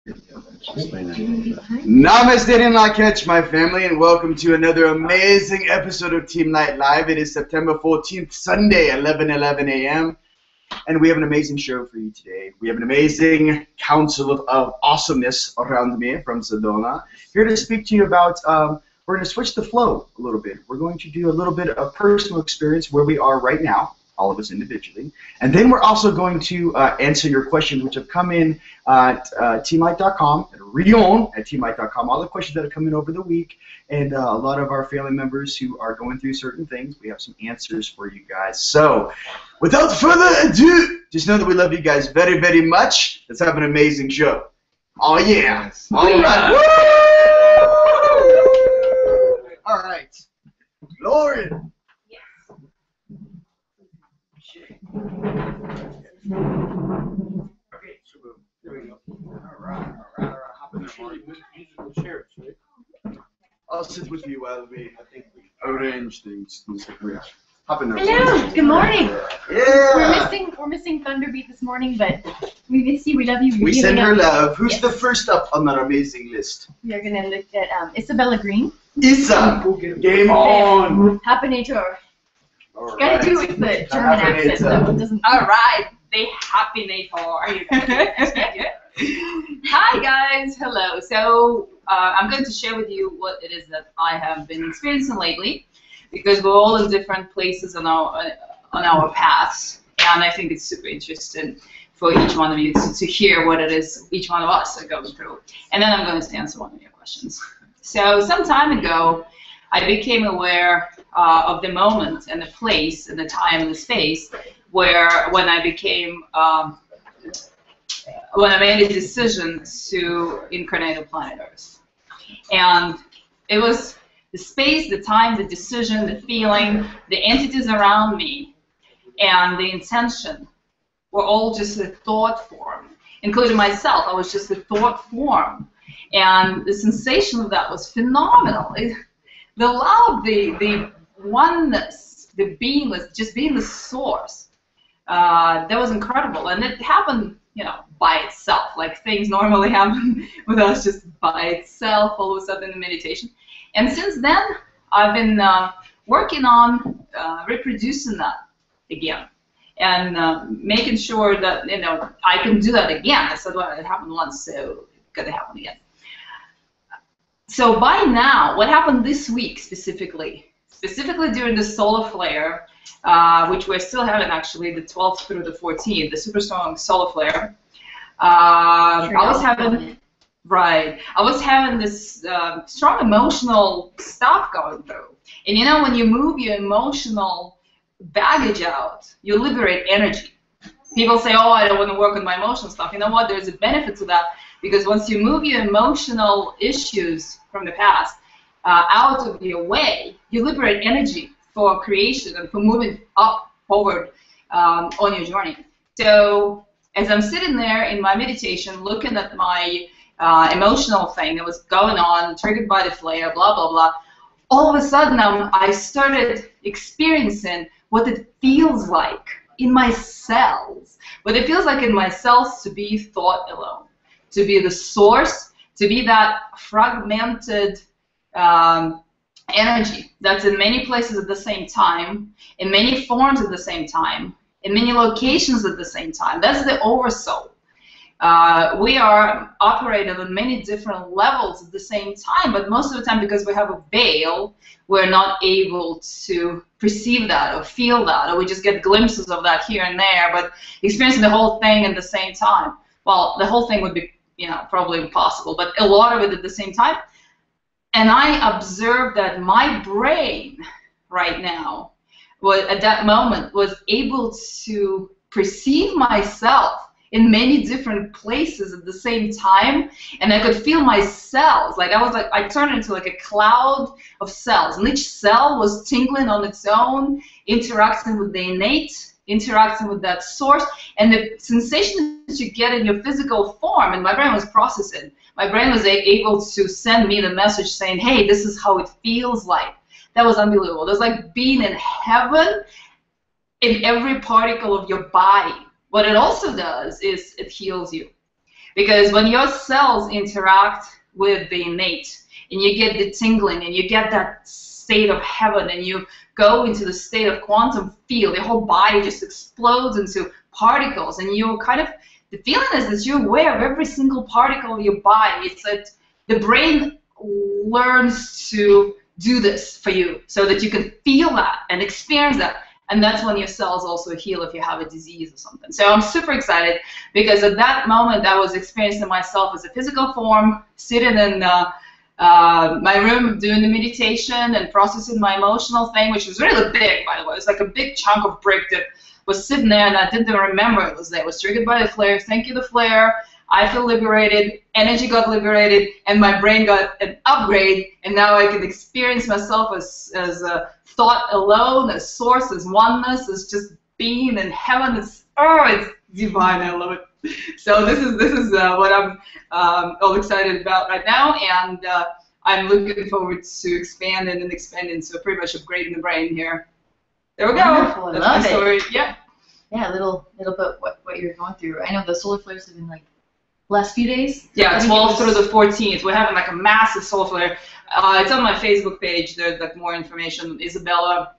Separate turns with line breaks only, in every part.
Namaste and Lakech, my family, and welcome to another amazing episode of Team Light Live. It is September 14th, Sunday, 11:11 a.m., and we have an amazing show for you today. We have an amazing council of awesomeness around me from Sedona, here to speak to you about, we're going to switch the flow a little bit. We're going to do a little bit of personal experience where we are right now, all of us individually, and then we're also going to answer your questions, which have come in at teamlight.com, at teamlight.com, all the questions that have come in over the week, and a lot of our family members who are going through certain things. We have some answers for you guys. So, without further ado, just know that we love you guys very, very much. Let's have an amazing show. Oh, yeah. Yes. All right. Woo! All right. Lauren. Okay, so there we go. All right. Hop in there, musical chairs, right? I'll sit with you while we, I think, arrange things. Hop in there.
Hello. Good morning.
Yeah.
We're missing Thunderbeat this morning, but we miss you. We love you.
We send her love. Who's the first up on that amazing list?
We're gonna look at Isabella Green.
Issa. Game on.
Happinator.
All
Gotta
right.
do with the German accent. Though. It doesn't.
All right, the Happinator. Are you guys? Hi guys, hello. So I'm going to share with you what it is that I have been experiencing lately, because we're all in different places on our paths, and I think it's super interesting for each one of you to hear what it is each one of us are going through, and then I'm going to answer one of your questions. So some time ago, I became aware of the moment and the place and the time and the space when I made a decision to incarnate on planet Earth. And it was the space, the time, the decision, the feeling, the entities around me, and the intention were all just a thought form, including myself. I was just a thought form. And the sensation of that was phenomenal. The love, the oneness, the beingness, just being the source, that was incredible. And it happened, you know, by itself, like things normally happen with us just by itself, all of a sudden in meditation. And since then, I've been working on reproducing that again, and making sure that, you know, I can do that again. I said, well, it happened once, so it's gonna happen again. So by now, what happened this week specifically during the solar flare, which we're still having actually, the 12th through the 14th, the super strong solar flare, I was having this strong emotional stuff going through. And you know, when you move your emotional baggage out, you liberate energy. People say, oh, I don't want to work on my emotional stuff. You know what? There's a benefit to that, because once you move your emotional issues from the past out of your way, you liberate energy for creation and for moving up forward on your journey. So as I'm sitting there in my meditation, looking at my emotional thing that was going on, triggered by the flare, blah, blah, blah, all of a sudden I started experiencing what it feels like in my cells, what it feels like in my cells to be thought alone, to be the source, to be that fragmented energy that's in many places at the same time, in many forms at the same time, in many locations at the same time. That's the oversoul. We are operating on many different levels at the same time, but most of the time, because we have a veil, we're not able to perceive that or feel that, or we just get glimpses of that here and there, but experiencing the whole thing at the same time. Well, the whole thing would be, you know, probably impossible, but a lot of it at the same time. And I observed that my brain right now, at that moment, was able to perceive myself in many different places at the same time, and I could feel my cells. I turned into like a cloud of cells, and each cell was tingling on its own, interacting with the innate, interacting with that source, and the sensation that you get in your physical form, and my brain was processing. My brain was able to send me the message saying, hey, this is how it feels like. That was unbelievable. It was like being in heaven in every particle of your body. What it also does is it heals you. Because when your cells interact with the innate, and you get the tingling, and you get that state of heaven, and you go into the state of quantum field, your whole body just explodes into particles, and you kind of, the feeling is that you're aware of every single particle of your body. It's that the brain learns to do this for you so that you can feel that and experience that. And that's when your cells also heal if you have a disease or something. So I'm super excited because at that moment I was experiencing myself as a physical form, sitting in my room doing the meditation and processing my emotional thing, which was really big, by the way. It was like a big chunk of brick that was sitting there, and I didn't even remember it was there. It was triggered by the flare. Thank you, the flare. I feel liberated. Energy got liberated, and my brain got an upgrade, and now I can experience myself as a thought alone, as source, as oneness, as just being in heaven. It's divine. I love it. So this is what I'm all excited about right now, and I'm looking forward to expanding, so pretty much upgrading the brain here. There we go.
Wonderful. I
That's
love
my story. Yeah.
Yeah, a little bit what you're going through. I know the solar flares have been like last few days.
Yeah, 12th through the 14th. We're having like a massive solar flare. It's on my Facebook page. There's like more information. Isabella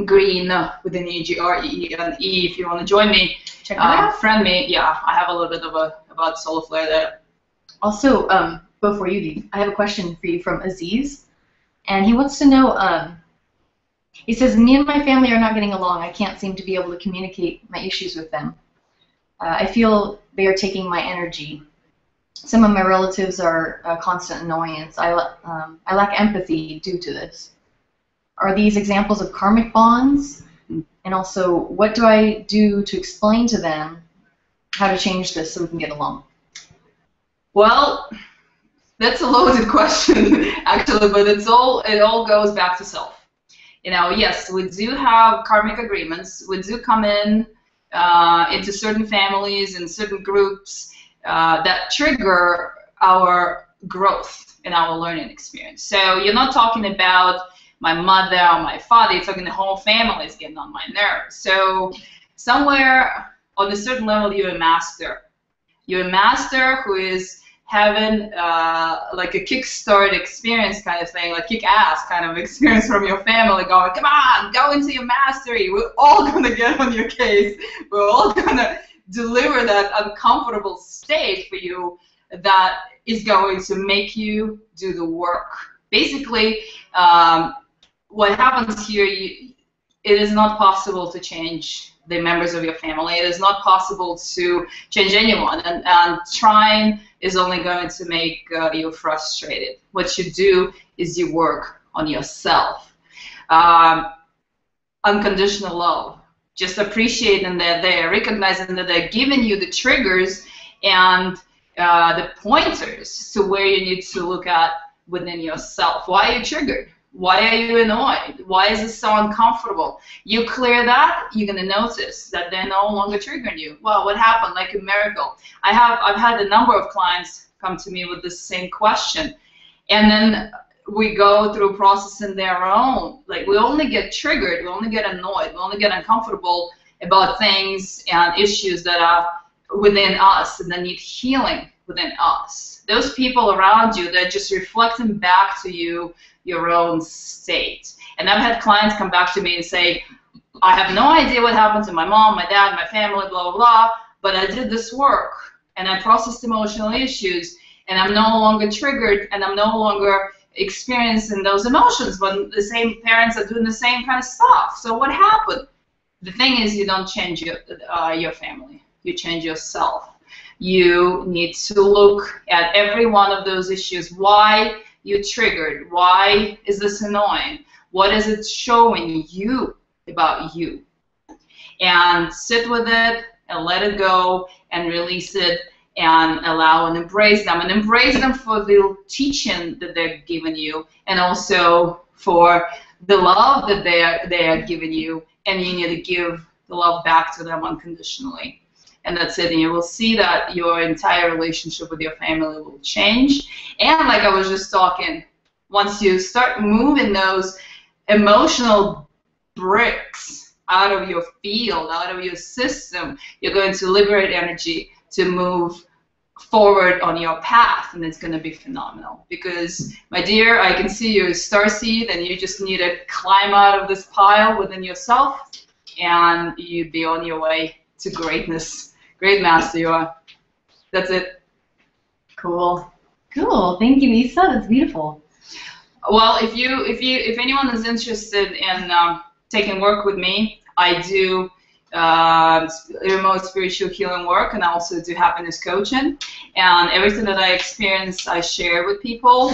Green with an E-G-R-E-E and E. If you want to join me,
Check it out.
friend me. Yeah, I have a little bit of about solar flare there.
Also, before you leave, I have a question for you from Aziz, and he wants to know. He says, me and my family are not getting along. I can't seem to be able to communicate my issues with them. I feel they are taking my energy. Some of my relatives are a constant annoyance. I lack empathy due to this. Are these examples of karmic bonds? And also, what do I do to explain to them how to change this so we can get along?
Well, that's a loaded question, actually, but it all goes back to self. You know, yes, we do have karmic agreements. We do come in into certain families and certain groups that trigger our growth in our learning experience. So you're not talking about my mother or my father. You're talking the whole family is getting on my nerves. So somewhere on a certain level, you're a master. You're a master who is having like a kickstart experience kind of thing, like kick-ass kind of experience from your family going, come on, go into your mastery. We're all going to get on your case. We're all going to deliver that uncomfortable state for you that is going to make you do the work. Basically, what happens here, it is not possible to change the members of your family. It is not possible to change anyone, and trying is only going to make you frustrated. What you do is you work on yourself. Unconditional love, just appreciating that they're recognizing that they're giving you the triggers and the pointers to where you need to look at within yourself. Why are you triggered? Why are you annoyed? Why is this so uncomfortable? You clear that, you're going to notice that they're no longer triggering you. Well, what happened? Like a miracle. I've had a number of clients come to me with the same question, and then we go through processing their own. Like, we only get triggered, we only get annoyed, we only get uncomfortable about things and issues that are within us and that need healing within us. Those people around you, they're just reflecting back to you your own state. And I've had clients come back to me and say, I have no idea what happened to my mom, my dad, my family, blah, blah, blah, but I did this work and I processed emotional issues and I'm no longer triggered and I'm no longer experiencing those emotions when the same parents are doing the same kind of stuff. So what happened? The thing is, you don't change your family. You change yourself. You need to look at every one of those issues. Why you triggered? Why is this annoying? What is it showing you about you? And sit with it and let it go and release it and allow and embrace them. And embrace them for the teaching that they're giving you and also for the love that they are giving you. And you need to give the love back to them unconditionally. And that's it. And you will see that your entire relationship with your family will change. And like I was just talking, once you start moving those emotional bricks out of your field, out of your system, you're going to liberate energy to move forward on your path, and it's going to be phenomenal. Because, my dear, I can see you as starseed, and you just need to climb out of this pile within yourself, and you'd be on your way to greatness. Great master you are. That's it.
Cool. Cool. Thank you, Lisa. That's beautiful.
Well, if anyone is interested in taking work with me, I do remote spiritual healing work, and I also do happiness coaching. And everything that I experience, I share with people.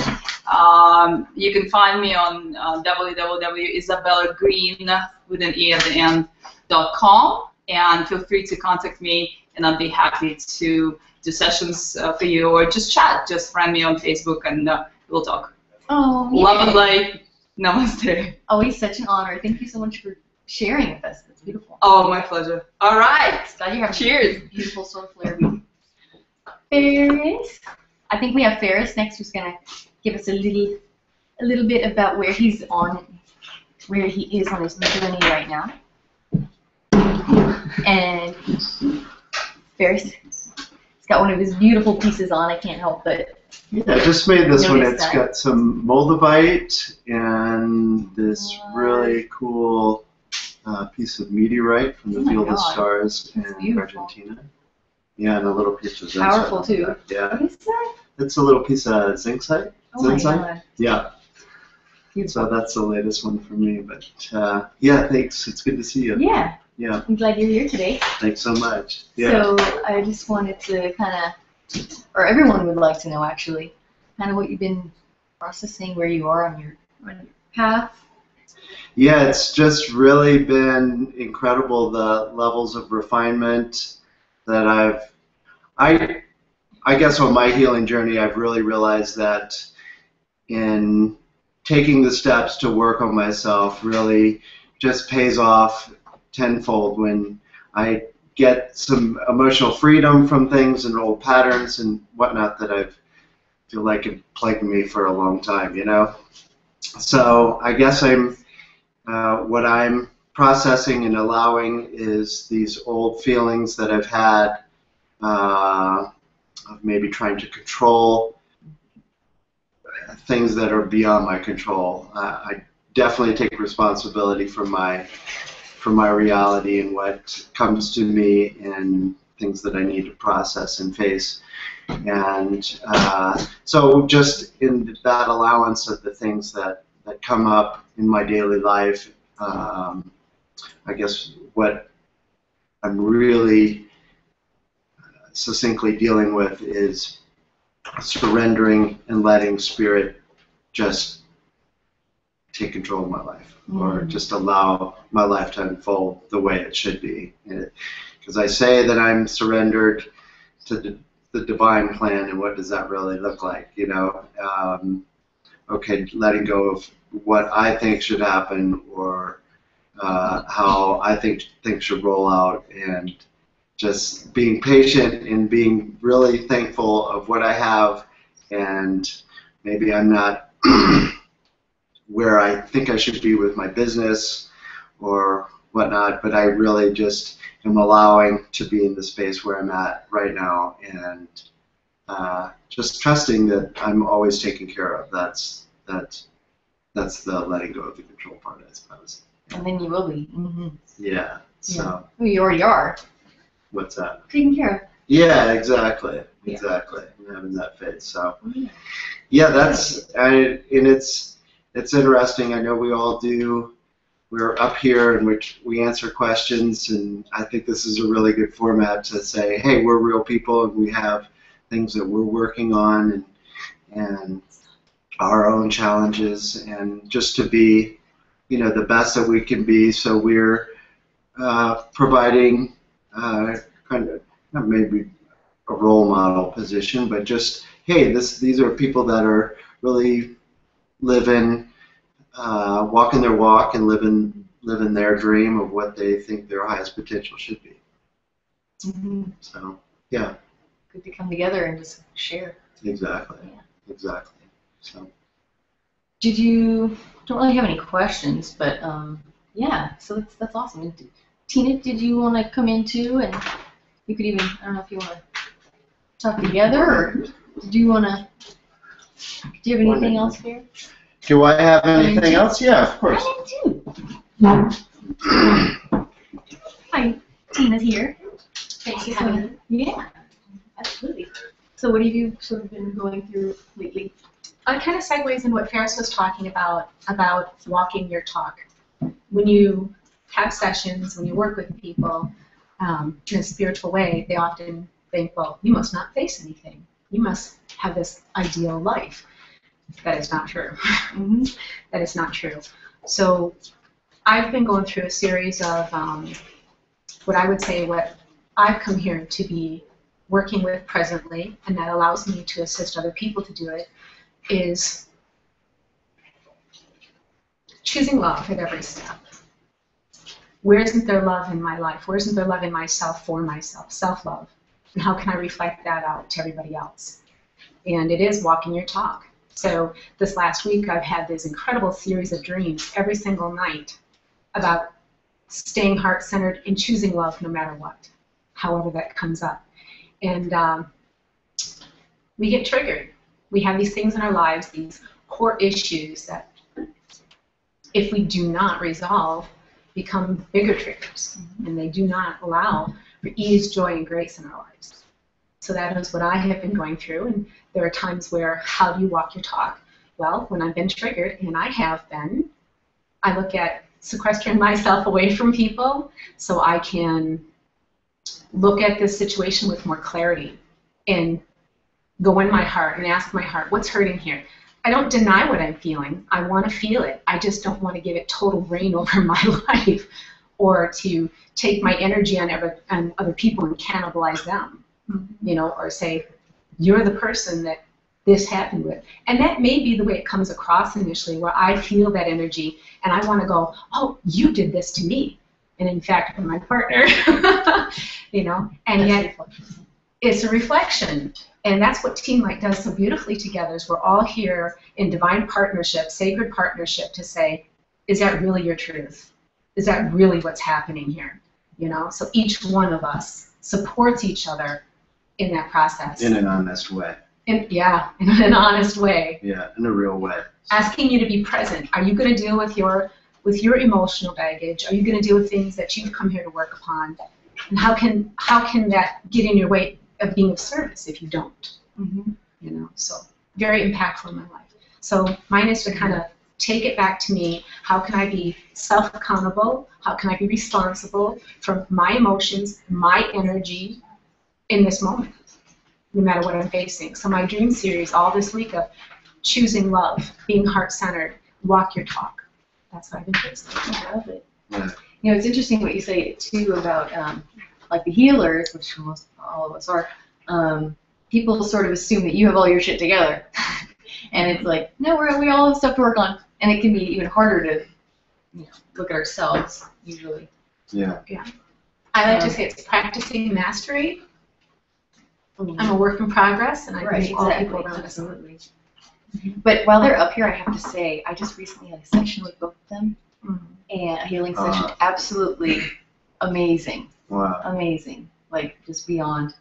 You can find me on www.isabellagreen.com, and feel free to contact me, and I'll be happy to do sessions for you, or just chat. Just friend me on Facebook, and we'll talk.
Oh, yay.
Love and light. Namaste.
Always such an honor. Thank you so much for sharing with us. That's beautiful.
Oh, my pleasure. All right.
Glad you're having
Cheers.
a beautiful solar flare. Ferris. I think we have Ferris next, who's gonna give us a little bit about where he is on his journey right now. And Ferris, he's got one of his beautiful pieces on. I can't help but.
Yeah, I just made this one.
Notice
It's
that.
got some moldavite and this really cool piece of meteorite from the
Oh my
Field of
God.
Stars
That's
in
beautiful.
Argentina. Yeah, and a little piece of zincite.
Powerful,
on
too.
that. Yeah,
What is that?
it's a little piece of zincite.
Oh my
Zincite?
God.
Yeah,
Beautiful.
so that's the latest one for me. But yeah, thanks. It's good to see you.
Yeah.
Yeah,
I'm glad you're here today.
thanks so much. Yeah.
So I just wanted to kind of, or everyone would like to know actually, kind of what you've been processing, where you are on your path.
Yeah, it's just really been incredible, the levels of refinement that I guess on my healing journey, I've really realized that in taking the steps to work on myself really just pays off tenfold when I get some emotional freedom from things and old patterns and whatnot that I feel like have plagued me for a long time, you know? So I guess what I'm processing and allowing is these old feelings that I've had of maybe trying to control things that are beyond my control. I definitely take responsibility for my reality and what comes to me and things that I need to process and face. And so just in that allowance of the things that come up in my daily life, I guess what I'm really succinctly dealing with is surrendering and letting Spirit just take control of my life, or just allow my life to unfold the way it should be. Because I say that I'm surrendered to the divine plan, and what does that really look like? You know, okay, letting go of what I think should happen, or how I think things should roll out, and just being patient and being really thankful of what I have. And maybe I'm not where I think I should be with my business or whatnot, but I really just am allowing to be in the space where I'm at right now, and just trusting that I'm always taken care of. That's the letting go of the control part, I suppose.
And then you will be. Mm-hmm.
Yeah. So.
Yeah. Well, you already are.
What's that?
Taken care of.
Yeah, exactly.
Yeah.
Exactly. I'm having that phase. So.
Yeah.
Yeah, and it's interesting. I know we all do. We're up here and we answer questions, and I think this is a really good format to say, hey, we're real people and we have things that we're working on, and our own challenges, and just to be, you know, the best that we can be. So we're providing kind of not maybe a role model position, but just, hey, these are people that are really living, walking their walk and living their dream of what they think their highest potential should be.
Mm-hmm.
So, yeah.
Good to come together and just share.
Exactly.
Yeah.
Exactly. So.
Did you? Don't really have any questions, but yeah. So that's awesome. And Tina, did you want to come in too? And you could even, I don't know if you want to talk together, or do you want to? Do you have anything else here?
Do I have anything else? Yeah, of course.
I do. Hi, Tina's here. Thanks for having me. Yeah, absolutely. So what have you sort of been going through lately?
It kind of segues in what Ferris was talking about walking your talk. When you have sessions, when you work with people in a spiritual way, they often think, well, you must not face anything. You must have this ideal life. That is not true. That is not true. So I've been going through a series of what I would say what I've come here to be working with presently, and that allows me to assist other people to do it, is choosing love at every step. Where isn't there love in my life? Where isn't there love in myself for myself? Self-love. And how can I reflect that out to everybody else? And it is walking your talk. So this last week I've had this incredible series of dreams every single night about staying heart-centered and choosing love no matter what, however that comes up. And we get triggered. We have these things in our lives, these core issues that if we do not resolve, become bigger triggers, and they do not allow for ease, joy, and grace in our lives. So that is what I have been going through, and there are times where, how do you walk your talk? Well, when I've been triggered, and I have been, I look at sequestering myself away from people so I can look at this situation with more clarity and go in my heart and ask my heart, what's hurting here? I don't deny what I'm feeling. I want to feel it. I just don't want to give it total reign over my life or to take my energy on other people and cannibalize them, you know, or say, you're the person that this happened with. And that may be the way it comes across initially, where I feel that energy and I want to go, oh, you did this to me. And in fact, I'm my partner, you know, and yet it's a reflection. And that's what Team Light does so beautifully together, is we're all here in divine partnership, sacred partnership, to say, is that really your truth? Is that really what's happening here? You know, so each one of us supports each other in that process.
In an honest way.
Yeah, in an honest way.
Yeah, in a real way.
Asking you to be present. Are you going to deal with your emotional baggage? Are you going to deal with things that you've come here to work upon? And how can that get in your way of being of service if you don't? You know, so very impactful in my life. So mine is to kind of take it back to me. How can I be self-accountable? How can I be responsible for my emotions, my energy in this moment, no matter what I'm facing? So my dream series all this week of choosing love, being heart-centered, walk your talk. That's what I've been facing.
I love it.
Yeah.
You know, it's interesting what you say too about like the healers, which almost all of us are. People sort of assume that you have all your shit together, and it's like, no, we all have stuff to work on, and it can be even harder to, you know, look at ourselves usually.
Yeah.
Yeah. I like to say it's practicing mastery. I'm a work in progress, and I bring all people around us.
Absolutely. But while they're up here, I have to say, I just recently had a session with both of them, and a healing session, absolutely amazing.
Wow.
Amazing. Like, just beyond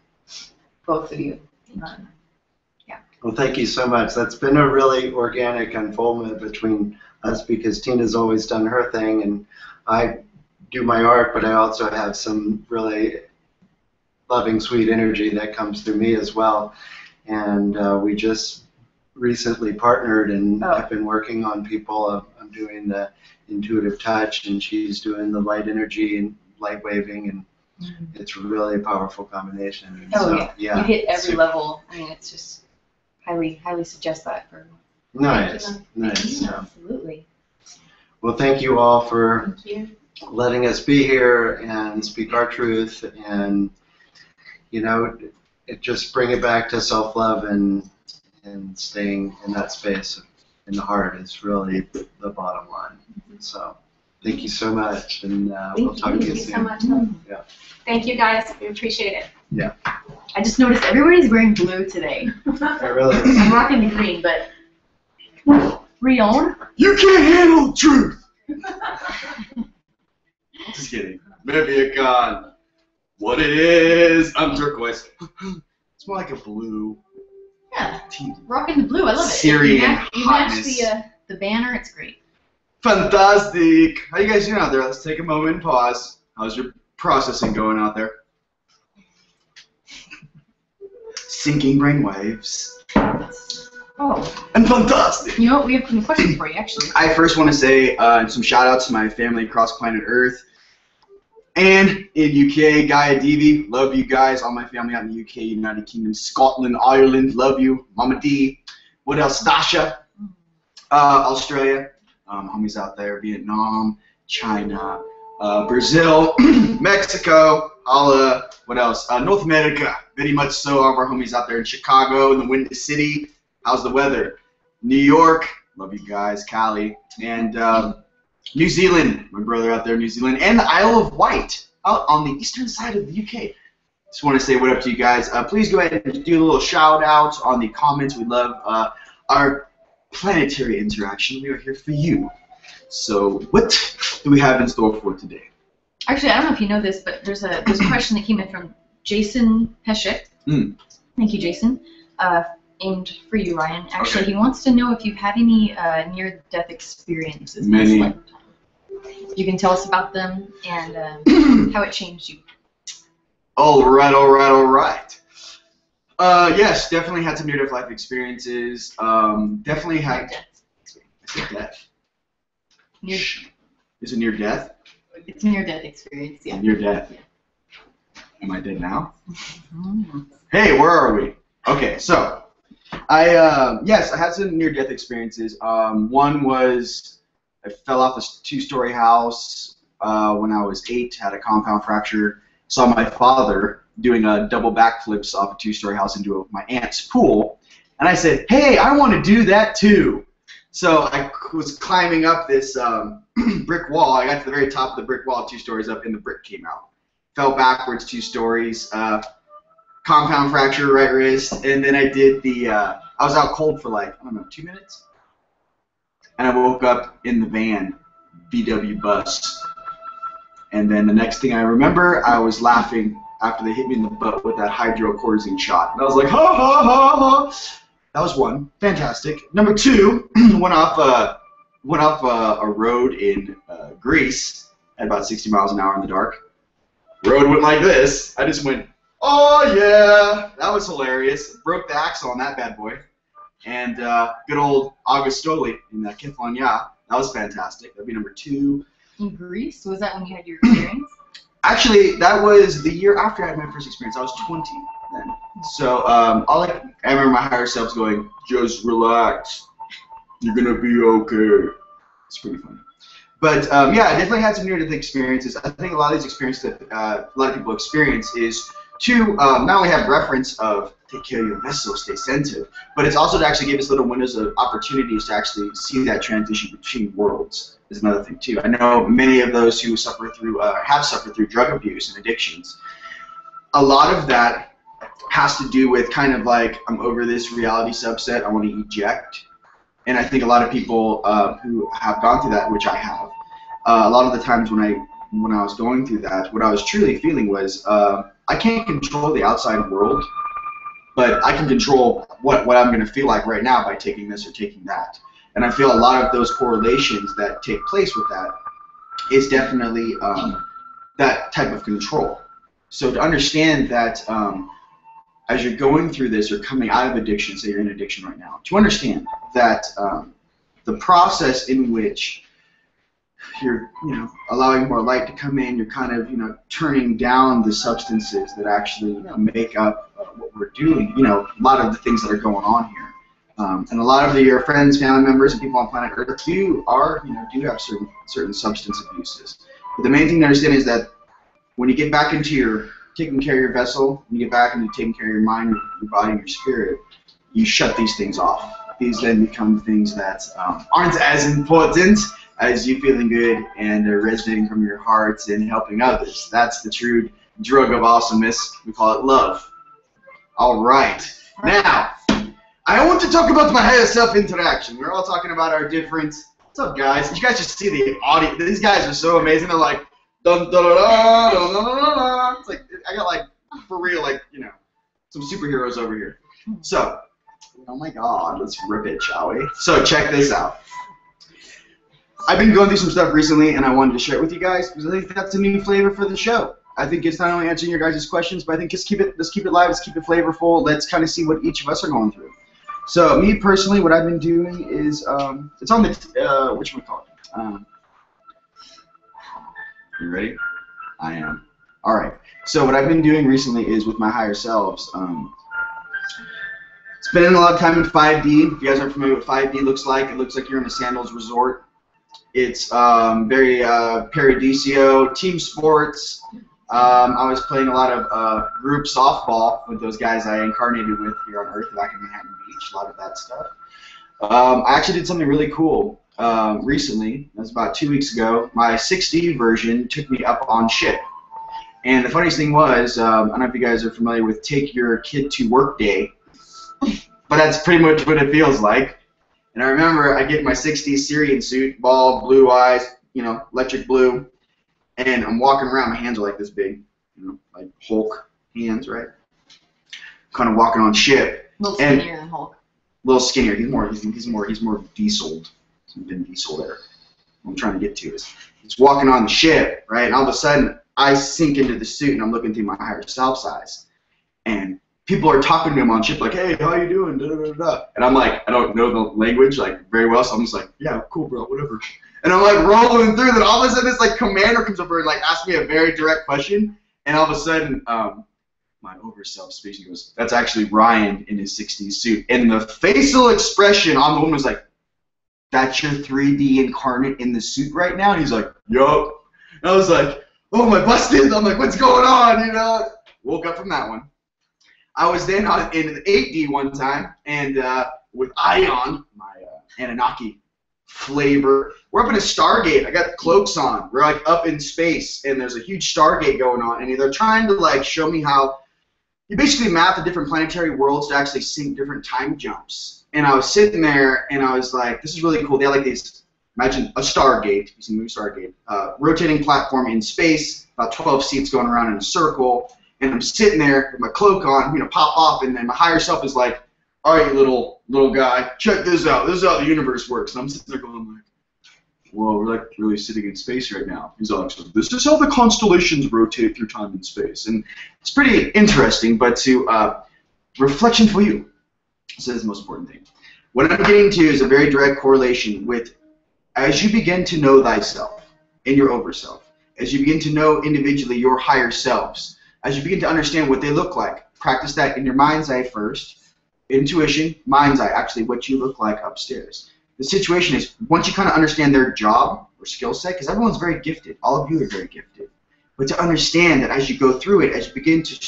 both of you. Yeah.
Well, thank you so much. That's been a really organic unfoldment between us, because Tina's always done her thing, and I do my art, but I also have some really loving, sweet energy that comes through me as well. And we just recently partnered and have been working on people. I'm doing the intuitive touch, and she's doing the light energy and light waving, and it's really a powerful combination. And
Yeah. You hit every level. I mean, it's just highly suggest that for.
Nice. Nice.
Yeah, absolutely.
Well, thank you all for letting us be here and speak our truth, and you know, just bring it back to self-love and staying in that space in the heart is really the bottom line. So thank you so much, and we'll talk to you soon.
Thank you so much.
Yeah.
Thank you, guys. We appreciate it.
Yeah.
I just noticed everybody's wearing blue today.
I really.
I'm rocking the green, but Rion?
You can't handle the truth! Just kidding. Maybe a con. What it is, I'm turquoise. It's more like a blue.
Yeah,
Tea.
rocking the blue. I love it.
Syrian
You match
hotness.
the banner. It's great.
Fantastic. How you guys doing out there? Let's take a moment and pause. How's your processing going out there? Sinking brainwaves.
Oh,
And fantastic.
you know what? We have some questions for you, actually.
I first want to say some shout outs to my family across planet Earth and in UK, Gaia Divi, love you guys, all my family out in the UK, United Kingdom, Scotland, Ireland, love you, Mama D, what else, Dasha, Australia, homies out there, Vietnam, China, Brazil, Mexico, holla, what else, North America, very much so, all of our homies out there in Chicago, in the Windy City, how's the weather, New York, love you guys, Cali, and New Zealand, my brother out there in New Zealand, and the Isle of Wight, out on the eastern side of the UK. Just want to say what up to you guys. Please go ahead and do a little shout out on the comments. We love our planetary interaction. We are here for you. So what do we have in store for today?
Actually, I don't know if you know this, but there's a question that came in from Jason Peshek. Thank you, Jason. Aimed for you, Ryan. Actually,
Okay.
he wants to know if you've had any near-death experiences. in this
Many.
lifetime. You can tell us about them and how it changed you.
All right. Yes, definitely had some near-death life experiences. Definitely had.
Near-death.
I said death.
Near,
Is it near death?
it's a near-death experience, yeah.
Near death. Am I dead now? Hey, where are we? Okay, so yes, I had some near-death experiences. One was I fell off a two-story house when I was 8, had a compound fracture. Saw my father doing double backflips off a two-story house into my aunt's pool, and I said, "Hey, I want to do that too." So I was climbing up this brick wall. I got to the very top of the brick wall, 2 stories up, and the brick came out. Fell backwards 2 stories. Compound fracture, right wrist, and then I did the, I was out cold for like, I don't know, 2 minutes? And I woke up in the van, VW bus. And then the next thing I remember, I was laughing after they hit me in the butt with that hydrocortisone shot. And I was like, ha ha ha ha! That was one, fantastic. Number 2, went off a road in Greece at about 60 miles an hour in the dark. Road went like this. I just went, oh yeah, that was hilarious. Broke the axle on that bad boy. And good old Augustoli in Kefalonia. That was fantastic. That'd be number 2.
In Greece? Was that when you had your experience?
Actually, that was the year after I had my first experience. I was 20 then. So I remember my higher self going, just relax. You're going to be okay. It's pretty funny. But yeah, I definitely had some near-death experiences. I think a lot of these experiences that a lot of people experience is to not only have reference of take care of your vessel, stay sensitive, but it's also to actually give us little windows of opportunities to actually see that transition between worlds is another thing too. I know many of those who suffer through, have suffered through drug abuse and addictions. A lot of that has to do with kind of like, I'm over this reality subset, I want to eject. And I think a lot of people who have gone through that, which I have, a lot of the times when I was going through that, what I was truly feeling was, I can't control the outside world, but I can control what I'm going to feel like right now by taking this or taking that. And I feel a lot of those correlations that take place with that is definitely that type of control. So to understand that as you're going through this or coming out of addiction, say you're in addiction right now, to understand that the process in which you're, allowing more light to come in, you're kind of, turning down the substances that actually, make up what we're doing, a lot of the things that are going on here. And a lot of your friends, family members, and people on planet Earth do have certain substance abuses. But the main thing to understand is that when you get back into your taking care of your vessel, when you get back into taking care of your mind, your body, and your spirit, you shut these things off. These then become things that aren't as important as you feeling good and resonating from your heart and helping others. That's the true drug of awesomeness. We call it love. All right. Now, I want to talk about my higher self interaction. We're all talking about our different. What's up, guys? You guys just see the audio. These guys are so amazing. They're like, dun, dun, dun, dun, dun, dun, dun, dun. It's like I got like for real, like some superheroes over here. So, oh my God, let's rip it, shall we? So check this out. I've been going through some stuff recently, and I wanted to share it with you guys because I think that's a new flavor for the show. I think it's not only answering your guys' questions, but I think let's keep it live, let's keep it flavorful. Let's kind of see what each of us are going through. So me personally, what I've been doing is it's on the whatchamacallit. You ready? I am. All right. So what I've been doing recently is with my higher selves. Spending a lot of time in 5D. If you guys aren't familiar with 5D looks like, it looks like you're in a sandals resort. It's very Paradiso, team sports. I was playing a lot of group softball with those guys I incarnated with here on Earth back in Manhattan Beach, a lot of that stuff. I actually did something really cool recently. That was about 2 weeks ago. My 6D version took me up on ship. And the funniest thing was, I don't know if you guys are familiar with Take Your Kid to Work Day, but that's pretty much what it feels like. And I remember I get my 6D Syrian suit, bald, blue eyes, you know, electric blue, and I'm walking around. My hands are like this big, you know, like Hulk hands, right? Kind of walking on ship.
A little skinnier than Hulk.
A little skinnier. He's more dieseled. He's been diesel there. What I'm trying to get to is he's walking on the ship, right? And all of a sudden I sink into the suit and I'm looking through my higher self eyes, and people are talking to him on ship like, hey, how you doing? Da, da, da, da. And I'm like, I don't know the language like very well, so I'm just like, yeah, cool, bro, whatever. And I'm like rolling through. Then all of a sudden this like commander comes over and like asks me a very direct question, and all of a sudden my overself speaks and goes, that's actually Ryan in his 60s suit. And the facial expression on the woman was like, that's your 3D incarnate in the suit right now? And he's like, yup. And I was like, oh, my busted. I'm like, what's going on? You know? Woke up from that one. I was then in 8D one time, and with Ion, my Anunnaki flavor, we're up in a Stargate. I got cloaks on. We're like up in space, and there's a huge Stargate going on, and they're trying to like show me how you basically map the different planetary worlds to actually sync different time jumps. And I was sitting there, and I was like, this is really cool. They have like these, imagine a Stargate, you see the movie Stargate, rotating platform in space, about 12 seats going around in a circle. And I'm sitting there with my cloak on, I'm gonna pop off, and then my higher self is like, all right, you little guy, check this out. This is how the universe works. And I'm sitting there going like, whoa, we're like really sitting in space right now. He's like, so this is how the constellations rotate through time and space. And it's pretty interesting, but to reflection for you. So this is the most important thing. What I'm getting to is a very direct correlation with as you begin to know thyself and your overself, as you begin to know individually your higher selves, as you begin to understand what they look like, practice that in your mind's eye first. Intuition, mind's eye, actually what you look like upstairs. The situation is, once you kind of understand their job or skill set, because everyone's very gifted, all of you are very gifted, but to understand that as you go through it, as you begin to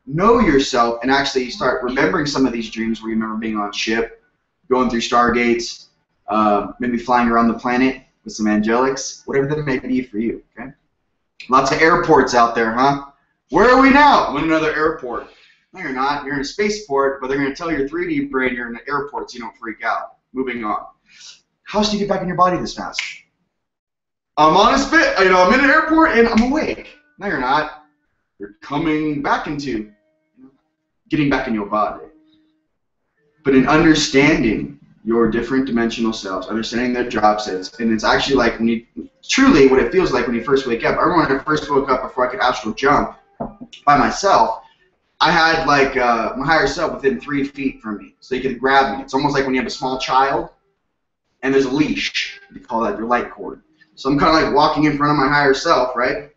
know yourself and actually start remembering some of these dreams where you remember being on ship, going through stargates, maybe flying around the planet with some angelics, whatever that may be for you, okay? Lots of airports out there, huh? Where are we now? I'm in another airport. No, you're not. You're in a spaceport, but they're going to tell your 3D brain you're in an airport so you don't freak out. Moving on. How else do you get back in your body this fast? I'm on a I'm in an airport and I'm awake. No, you're not. You're coming back into, getting back in your body. But in understanding your different dimensional selves, understanding their job sets, and it's actually like when you, truly what it feels like when you first wake up. I remember when I first woke up before I could astral jump by myself, I had like my higher self within 3 feet from me, so he could grab me. It's almost like when you have a small child and there's a leash. You call that your light cord. So I'm kind of like walking in front of my higher self, right?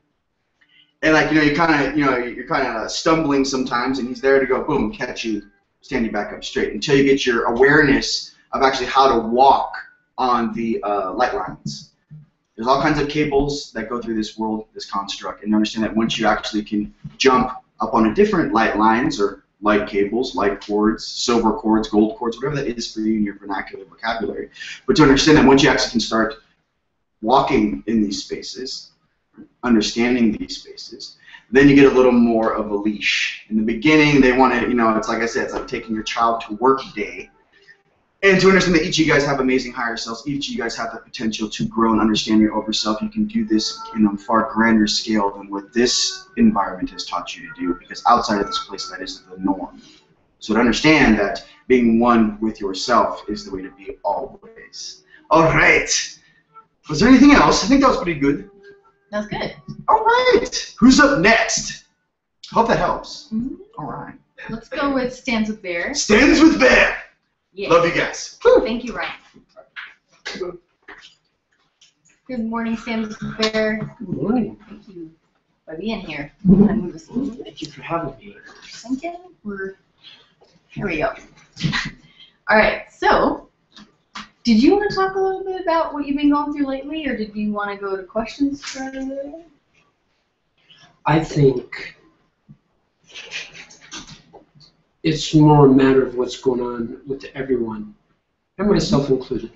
And like you're kind of stumbling sometimes, and he's there to go boom, catch you, stand you back up straight until you get your awareness of actually how to walk on the light lines. There's all kinds of cables that go through this world, this construct, and understand that once you actually can jump up on a different light lines or light cables, light cords, silver cords, gold cords, whatever that is for you in your vernacular vocabulary. But to understand that once you actually can start walking in these spaces, understanding these spaces, then you get a little more of a leash. In the beginning, they want to, it's like I said, it's like taking your child to work day. And to understand that each of you guys have amazing higher selves, each of you guys have the potential to grow and understand your over self. You can do this in a far grander scale than what this environment has taught you to do, because outside of this place, that is the norm. So to understand that being one with yourself is the way to be always. All right. Was there anything else? I think that was pretty good.
That's good.
All right. Who's up next? Hope that helps. All right.
Let's go with Stands with Bear.
Stands with Bear.
Yes.
Love you guys.
Thank you, Ryan. Good morning, Stands with Bear.
Good morning.
Thank you for being here.
Thank you for having me.
Here we go. All right, so did you want to talk a little bit about what you've been going through lately, or did you want to go to questions right away?
I think it's more a matter of what's going on with everyone, and myself included.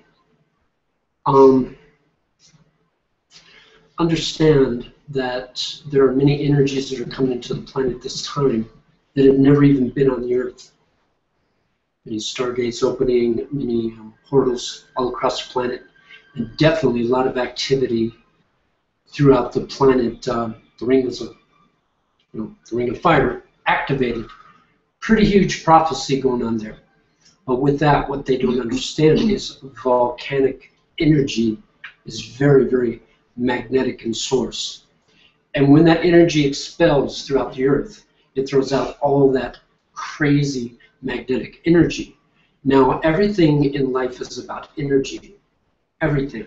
Understand that there are many energies that are coming into the planet this time that have never even been on the Earth. Many stargates opening, many portals all across the planet, and definitely a lot of activity throughout the planet. The ring of fire activated. Pretty huge prophecy going on there. But with that, what they don't understand is volcanic energy is very, very magnetic in source. And when that energy expels throughout the Earth, it throws out all that crazy magnetic energy. Now, everything in life is about energy. Everything.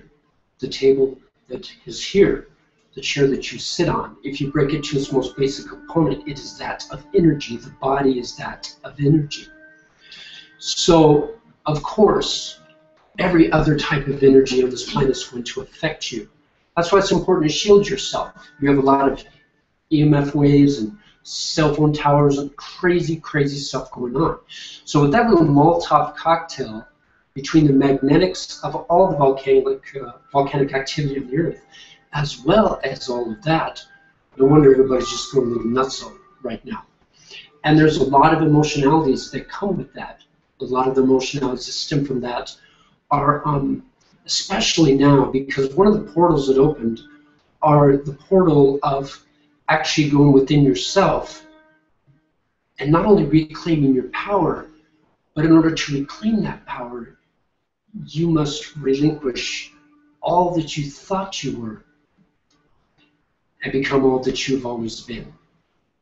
The table that is here, the chair that you sit on, if you break it to its most basic component, it is that of energy. The body is that of energy. So, of course, every other type of energy on this planet is going to affect you. That's why it's important to shield yourself. You have a lot of EMF waves and cell phone towers and crazy, crazy stuff going on. So with that little Molotov cocktail between the magnetics of all the volcanic activity of the Earth, as well as all of that, no wonder everybody's just going a little nutso right now. And there's a lot of emotionalities that come with that. A lot of the emotionalities that stem from that are, especially now, because one of the portals that opened are the portal of actually going within yourself and not only reclaiming your power, but in order to reclaim that power, you must relinquish all that you thought you were and become all that you've always been.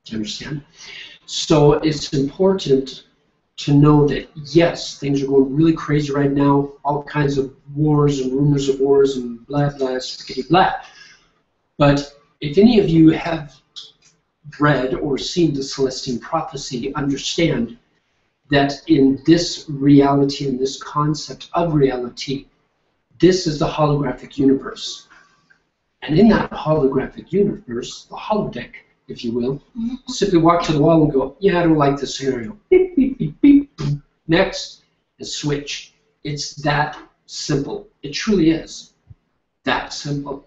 Do you understand? So it's important to know that, yes, things are going really crazy right now, all kinds of wars and rumors of wars and blah, blah, skiddly, blah. But if any of you have read or seen the Celestine prophecy, understand that in this reality, in this concept of reality, this is the holographic universe. And in that holographic universe, the holodeck, if you will, simply walk to the wall and go, yeah, I don't like this scenario. Beep, beep, beep, beep, boom. Next, and switch. It's that simple. It truly is that simple.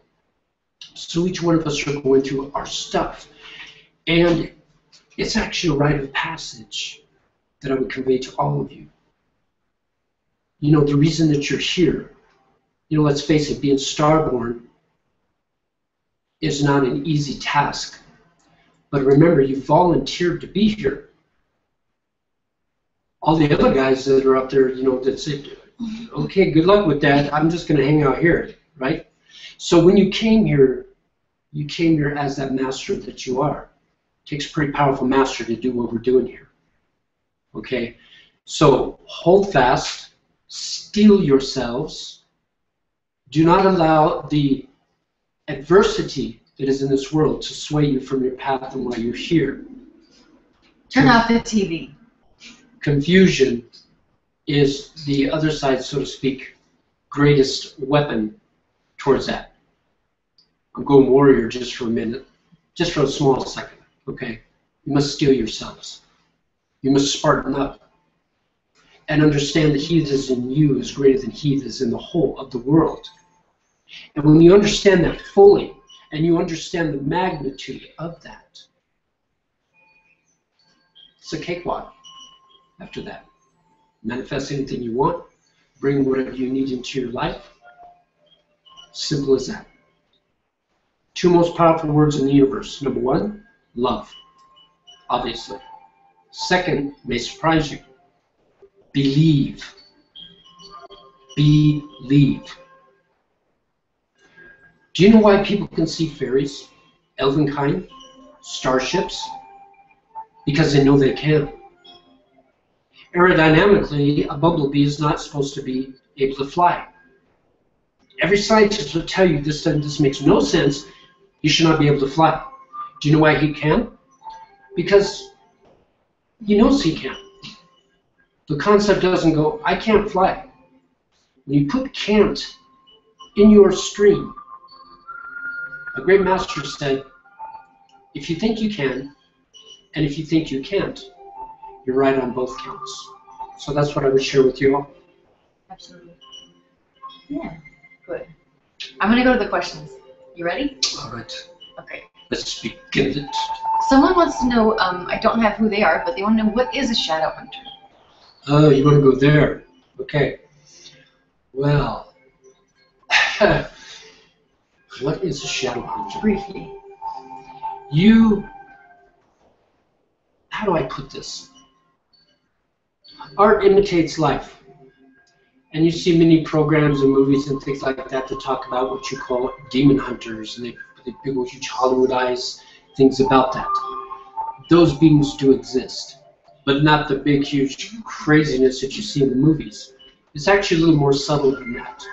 So each one of us are going through our stuff. And it's actually a rite of passage that I would convey to all of you. You know, the reason that you're here, you know, let's face it, being starborn is not an easy task. But remember, you volunteered to be here. All the other guys that are up there, you know, that said, okay, good luck with that. I'm just going to hang out here, right? So when you came here as that master that you are. It takes a pretty powerful master to do what we're doing here. Okay? So hold fast, steel yourselves. Do not allow the adversity that is in this world to sway you from your path and why you're here.
Turn off the TV.
Confusion is the other side, so to speak, greatest weapon towards that. I'm going warrior just for a minute, just for a small second, okay? You must steel yourselves. You must spartan up and understand that he that is in you is greater than he that is in the whole of the world. And when you understand that fully, and you understand the magnitude of that, it's a cakewalk after that. Manifest anything you want, bring whatever you need into your life. Simple as that. Two most powerful words in the universe. Number one, love, obviously. Second, may surprise you, believe. Believe. Do you know why people can see fairies, elvenkind, starships? Because they know they can. Aerodynamically, a bumblebee is not supposed to be able to fly. Every scientist will tell you this makes no sense. He should not be able to fly. Do you know why he can? Because he knows he can. The concept doesn't go, I can't fly. When you put can't in your stream, a great master said, if you think you can, and if you think you can't, you're right on both counts. So that's what I would share with you all.
Absolutely. Yeah, good. I'm going to go to the questions. You ready?
All right.
Okay.
Let's begin it.
Someone wants to know, I don't have who they are, but they want to know, what is a shadow hunter?
Oh, you want to go there? Okay. Well, what is a shadow hunter?
Briefly.
How do I put this? Art imitates life. And you see many programs and movies and things like that that talk about what you call demon hunters, and they big old huge Hollywoodize things about that. Those beings do exist, but not the big huge craziness that you see in the movies. It's actually a little more subtle than that.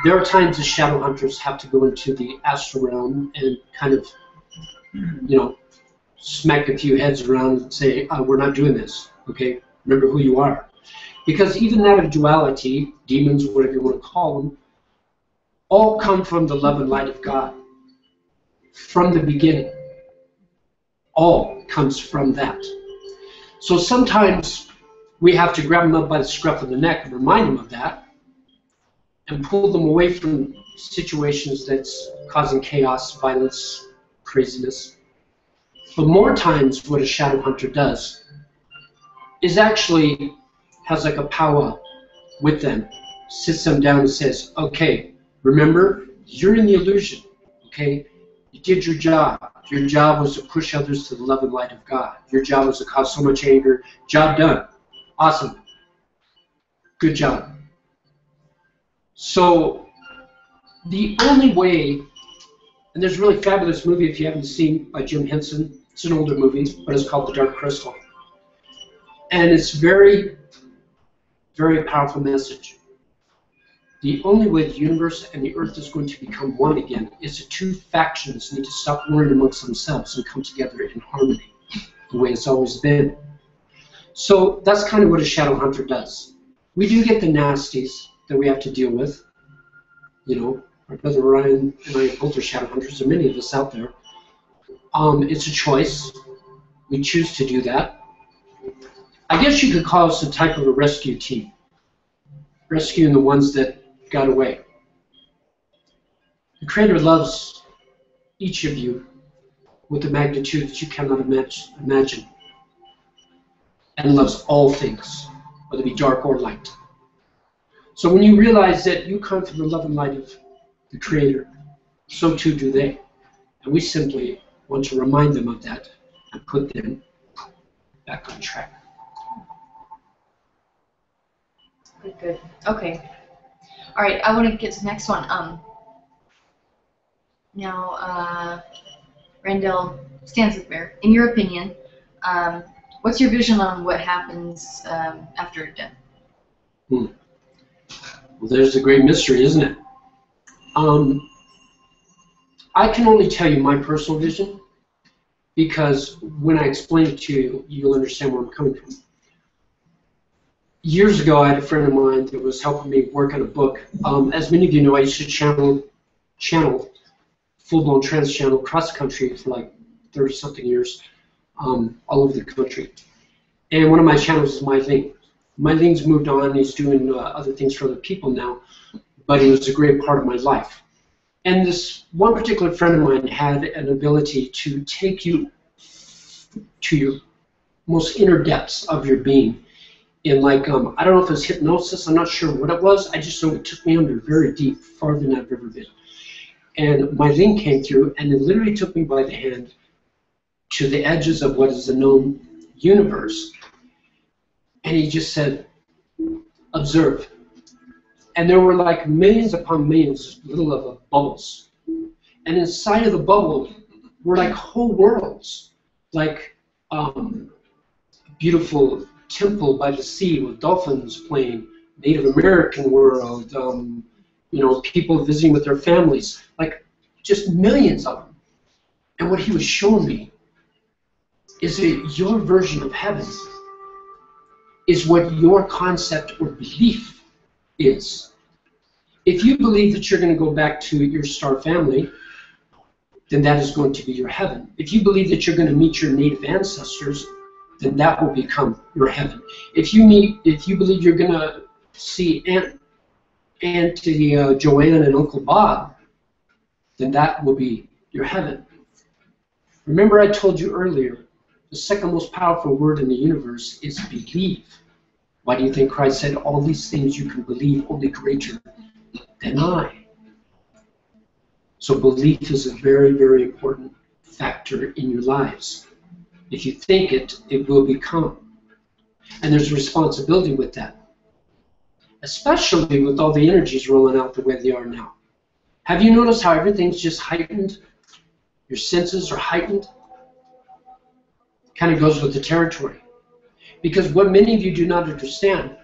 There are times the shadow hunters have to go into the astral realm and kind of, smack a few heads around and say, we're not doing this, okay? Remember who you are. Because even that of duality, demons, whatever you want to call them, all come from the love and light of God. From the beginning. All comes from that. So sometimes we have to grab them up by the scruff of the neck and remind them of that and pull them away from situations that's causing chaos, violence, craziness. But more times what a shadow hunter does is actually has like a powwow with them, sits them down and says, okay, remember, you're in the illusion, okay? You did your job. Your job was to push others to the love and light of God. Your job was to cause so much anger. Job done. Awesome. Good job. So the only way, and there's a really fabulous movie if you haven't seen by Jim Henson. It's an older movie, but it's called The Dark Crystal. And it's very, very powerful message. The only way the universe and the earth is going to become one again is the two factions need to stop warring amongst themselves and come together in harmony, the way it's always been. So that's kind of what a shadow hunter does. We do get the nasties that we have to deal with. Our brother Ryan and I both are shadow hunters. There are many of us out there. It's a choice. We choose to do that. I guess you could call us a type of a rescue team. Rescuing the ones that got away. The Creator loves each of you with a magnitude that you cannot imagine. And loves all things, whether it be dark or light. So when you realize that you come from the love and light of the Creator, so too do they. And we simply want to remind them of that and put them back on track.
Good. Okay. All right. I want to get to the next one. Now, Randall Stanzler, in your opinion, what's your vision on what happens after death?
Well, there's a great mystery, isn't it? I can only tell you my personal vision, because when I explain it to you, you'll understand where I'm coming from. Years ago, I had a friend of mine that was helping me work on a book. As many of you know, I used to channel full-blown trans-channel cross-country for like 30-something years, all over the country. And one of my channels is My Ling. My Ling's moved on. He's doing other things for other people now, but he was a great part of my life. And this one particular friend of mine had an ability to take you to your most inner depths of your being in like, I don't know if it was hypnosis, I'm not sure what it was, I just know it took me under very deep, farther than I've ever been. And my link came through, and it literally took me by the hand to the edges of what is the known universe. And he just said, observe. And there were like millions upon millions, little of bubbles. And inside of the bubble were like whole worlds, like a beautiful temple by the sea with dolphins playing, Native American world, you know, people visiting with their families, like just millions of them. And what he was showing me is that your version of heaven is what your concept or belief is. If you believe that you're going to go back to your star family, then that is going to be your heaven. If you believe that you're going to meet your native ancestors, then that will become your heaven. If you believe you're going to see Auntie Joanne and Uncle Bob, then that will be your heaven. Remember I told you earlier, the second most powerful word in the universe is believe. Why do you think Christ said all these things you can believe, only greater than I? So belief is a very, very important factor in your lives. If you think it, it will become. And there's a responsibility with that. Especially with all the energies rolling out the way they are now. Have you noticed how everything's just heightened? Your senses are heightened? Kind of goes with the territory. Because what many of you do not understand,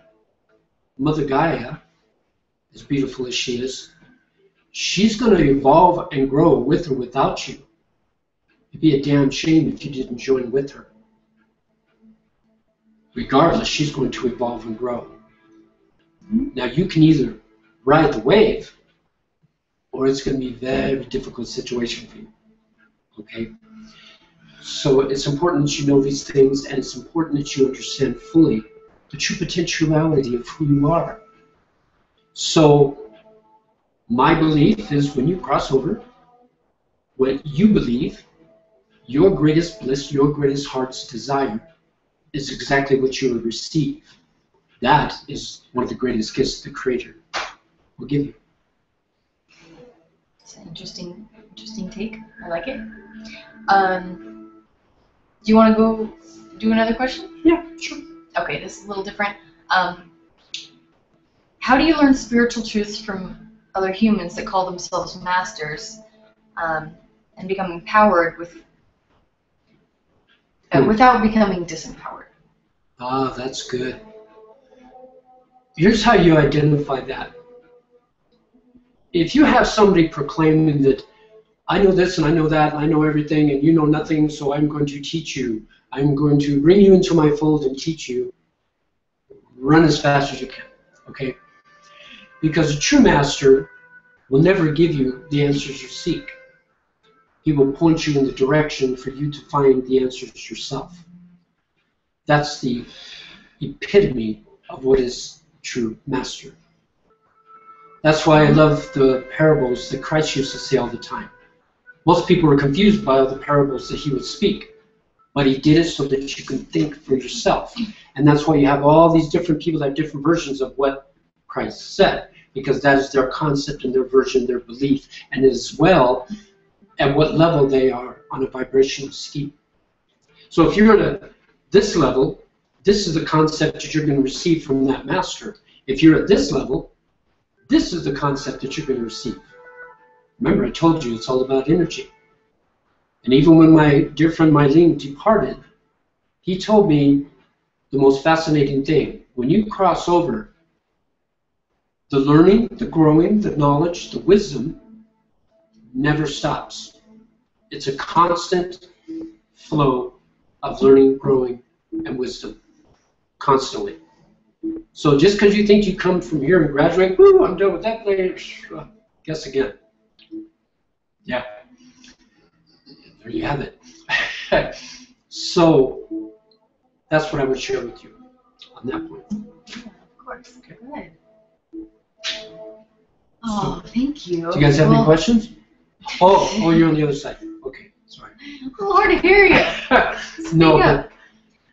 Mother Gaia, as beautiful as she is, she's going to evolve and grow with or without you. It'd be a damn shame if you didn't join with her. Regardless, she's going to evolve and grow. Now you can either ride the wave, or it's going to be a very difficult situation for you. Okay? So it's important that you know these things, and it's important that you understand fully the true potentiality of who you are. So my belief is when you cross over, what you believe, your greatest bliss, your greatest heart's desire, is exactly what you will receive. That is one of the greatest gifts the Creator will give you.
It's an interesting take. I like it. Do you want to go do another question?
Yeah, sure.
Okay, this is a little different. How do you learn spiritual truths from other humans that call themselves masters and become empowered without becoming disempowered?
Ah, that's good. Here's how you identify that. If you have somebody proclaiming that I know this and I know that and I know everything and you know nothing, so I'm going to teach you. I'm going to bring you into my fold and teach you. Run as fast as you can, okay? Because a true master will never give you the answers you seek. He will point you in the direction for you to find the answers yourself. That's the epitome of what is true master. That's why I love the parables that Christ used to say all the time. Most people are confused by all the parables that he would speak, but he did it so that you can think for yourself. And that's why you have all these different people that have different versions of what Christ said, because that is their concept and their version, their belief, and as well at what level they are on a vibrational scheme. So if you're at this level, this is the concept that you're going to receive from that master. If you're at this level, this is the concept that you're going to receive. Remember, I told you it's all about energy. And even when my dear friend Mylene departed, he told me the most fascinating thing. When you cross over, the learning, the growing, the knowledge, the wisdom never stops. It's a constant flow of learning, growing, and wisdom. Constantly. So just because you think you come from here and graduate, woo, I'm done with that later, guess again. Yeah. There you have it. So that's what I would share with you on that point.
Yeah, of course. Okay. Good. Oh, thank you.
Do you guys have any questions? Oh, you're on the other side. Okay, sorry.
It's hard to hear you.
No, but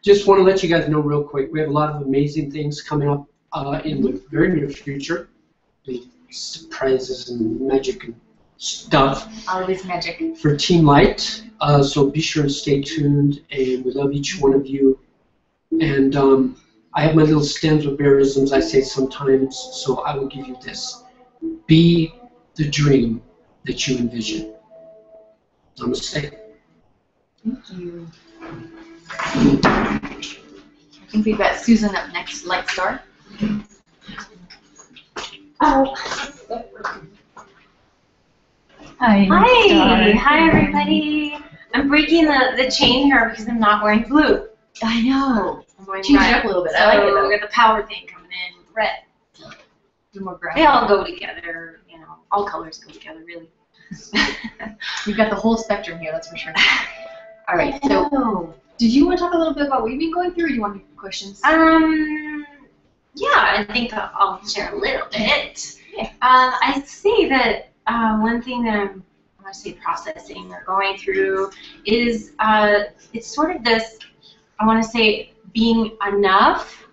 Just want to let you guys know real quick, we have a lot of amazing things coming up in the very near future. Surprises and magic and stuff.
Always magic.
For Team Light, so be sure to stay tuned, and we love each one of you. And I have my little stems with bearisms I say sometimes, so I will give you this. Be the dream that you envision. Namaste.
Thank you. I think we've got Susan up next, Light Star.
Oh.
Hi.
Hi everybody. I'm breaking the chain here because I'm not wearing blue.
I know.
I'm wearing
Change
red.
it up a little bit.
So
I like it though.
we got the power thing coming in with red.
Do more ground.
They all go together, you know. All colors go together, really.
We've got the whole spectrum here, that's for sure. All right. So, did you want to talk a little bit about what you've been going through, or do you want to questions?
Yeah, I think I'll share a little bit.
Yeah.
I see that one thing that I'm, I want to say, processing or going through is it's sort of this, I want to say, being enough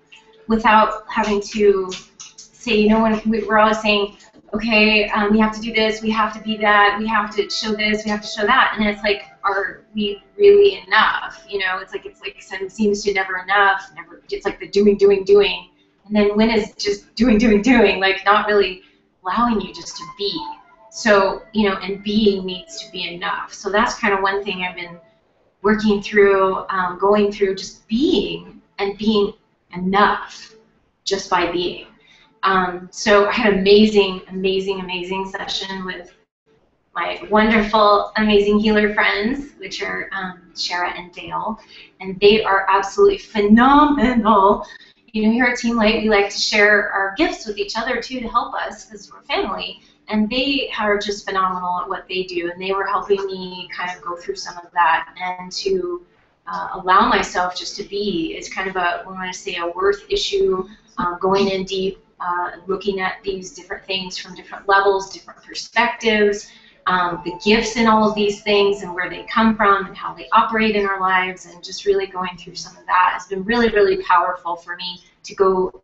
without having to say, you know, when we're always saying, okay, we have to do this, we have to be that, we have to show this, we have to show that, and it's like, are we really enough? You know, it's like it seems to never enough. Never. It's like the doing. And then when is just doing, like not really allowing you just to be. So, you know, and being needs to be enough. So that's kind of one thing I've been working through, going through, just being and being enough just by being. So I had an amazing session with my wonderful, amazing healer friends, which are Shara and Dale, and they are absolutely phenomenal. You know, here at Team Light, we like to share our gifts with each other, too, to help us, because we're family. And they are just phenomenal at what they do, and they were helping me kind of go through some of that and to allow myself just to be. It's kind of a, when I say, a worth issue, going in deep, looking at these different things from different levels, different perspectives, the gifts in all of these things and where they come from and how they operate in our lives, and just really going through some of that has been really, really powerful for me to go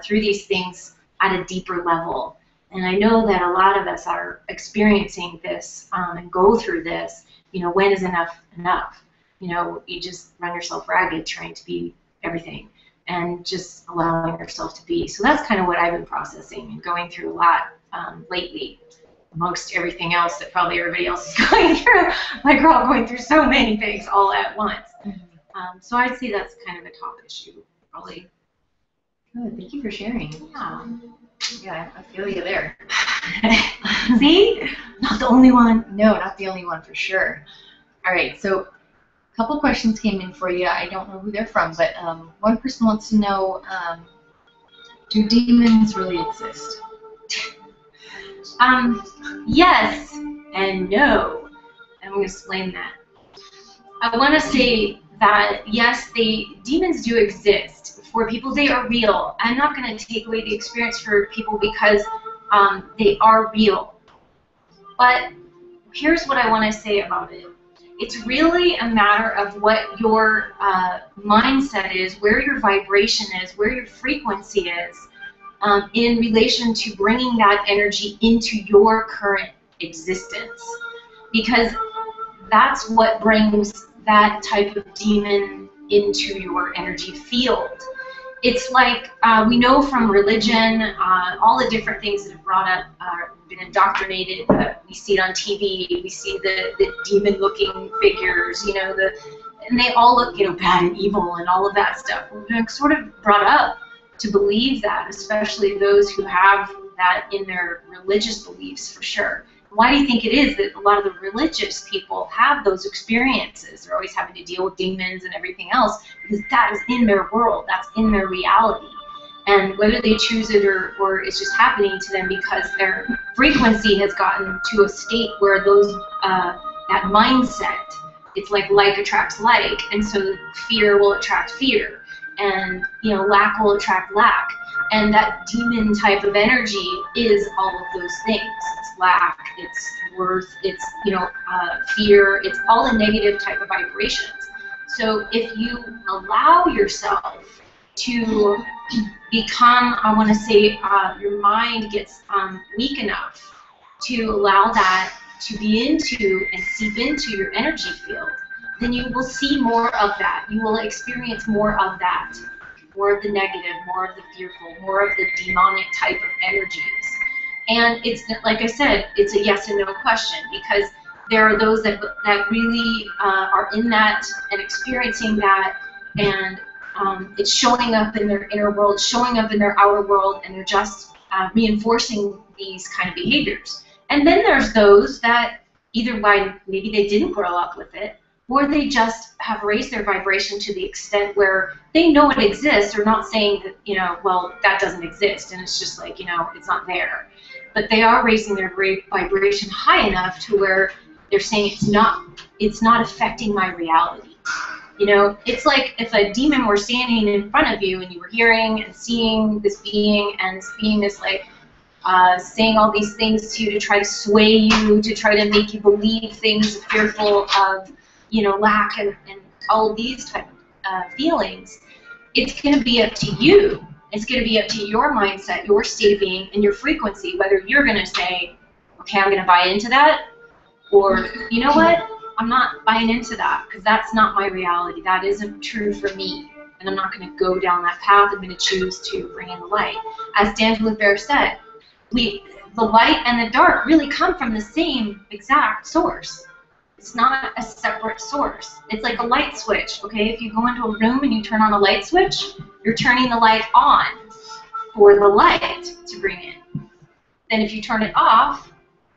through these things at a deeper level. And I know that a lot of us are experiencing this and go through this, you know, when is enough enough? You know, you just run yourself ragged trying to be everything and just allowing yourself to be. So that's kind of what I've been processing and going through a lot lately, amongst everything else that probably everybody else is going through. Like, we're all going through so many things all at once. So I'd say that's kind of a top issue, probably.
Good. Thank you for sharing.
Yeah.
Yeah, I feel you there.
See? Not the only one.
No, not the only one for sure. All right, so a couple questions came in for you. I don't know who they're from, but one person wants to know, do demons really exist?
Yes and no. I'm going to explain that. I want to say that, yes, demons do exist. For people, they are real. I'm not going to take away the experience for people because they are real. But here's what I want to say about it. It's really a matter of what your mindset is, where your vibration is, where your frequency is, in relation to bringing that energy into your current existence. Because that's what brings that type of demon into your energy field. It's like we know from religion, all the different things that have brought up, been indoctrinated. We see it on TV. We see the demon-looking figures, you know, and they all look, you know, bad and evil and all of that stuff. We're sort of brought up to believe that, especially those who have that in their religious beliefs, for sure. Why do you think it is that a lot of the religious people have those experiences? They're always having to deal with demons and everything else because that is in their world, that's in their reality. And whether they choose it or it's just happening to them because their frequency has gotten to a state where those that mindset, it's like attracts like, and so fear will attract fear, and you know, lack will attract lack. And that demon type of energy is all of those things. It's lack, it's worth, it's, you know, fear, it's all the negative type of vibrations. So if you allow yourself to become, I want to say, your mind gets weak enough to allow that to be into and seep into your energy field, then you will see more of that. You will experience more of that, more of the negative, more of the fearful, more of the demonic type of energies. And it's, like I said, it's a yes and no question, because there are those that really are in that and experiencing that, and it's showing up in their inner world, showing up in their outer world, and they're just reinforcing these kind of behaviors. And then there's those that either why maybe they didn't grow up with it, or they just have raised their vibration to the extent where they know it exists. They're not saying that, you know, well, that doesn't exist, and it's just like, you know, it's not there. But they are raising their vibration high enough to where they're saying it's not affecting my reality. You know, it's like if a demon were standing in front of you and you were hearing and seeing this being, and this being is like saying all these things to you to try to sway you, to try to make you believe things fearful of, you know, lack and all of these type of feelings. It's going to be up to you. It's going to be up to your mindset, your state of being, and your frequency, whether you're going to say, okay, I'm going to buy into that, or, you know what, I'm not buying into that, because that's not my reality. That isn't true for me, and I'm not going to go down that path. I'm going to choose to bring in the light. As D'Angelo Bear said, the light and the dark really come from the same exact source. It's not a separate source. It's like a light switch, okay? If you go into a room and you turn on a light switch, you're turning the light on for the light to bring in. Then if you turn it off,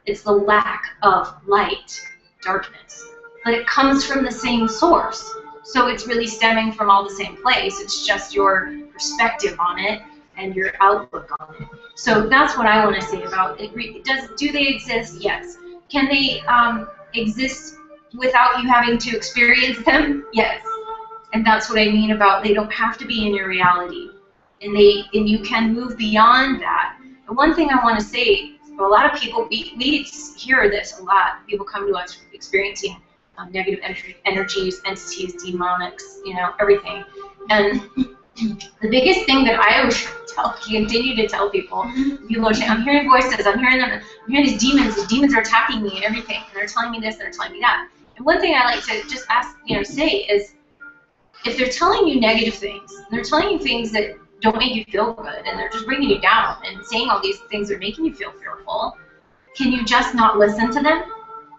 it's the lack of light, darkness. But it comes from the same source. So it's really stemming from all the same place. It's just your perspective on it and your outlook on it. So that's what I want to say about it. Do they exist? Yes. Can they exist without you having to experience them? Yes. And that's what I mean about they don't have to be in your reality. And you can move beyond that. And one thing I want to say, a lot of people, we hear this a lot. People come to us experiencing negative energies, entities, demonics, you know, everything. And the biggest thing that I always continue to tell people are saying, I'm hearing voices, I'm hearing them, I'm hearing these demons are attacking me and everything, and they're telling me this, they're telling me that. And one thing I like to just ask, you know, say is, if they're telling you negative things, they're telling you things that don't make you feel good, and they're just bringing you down and saying all these things that are making you feel fearful, can you just not listen to them?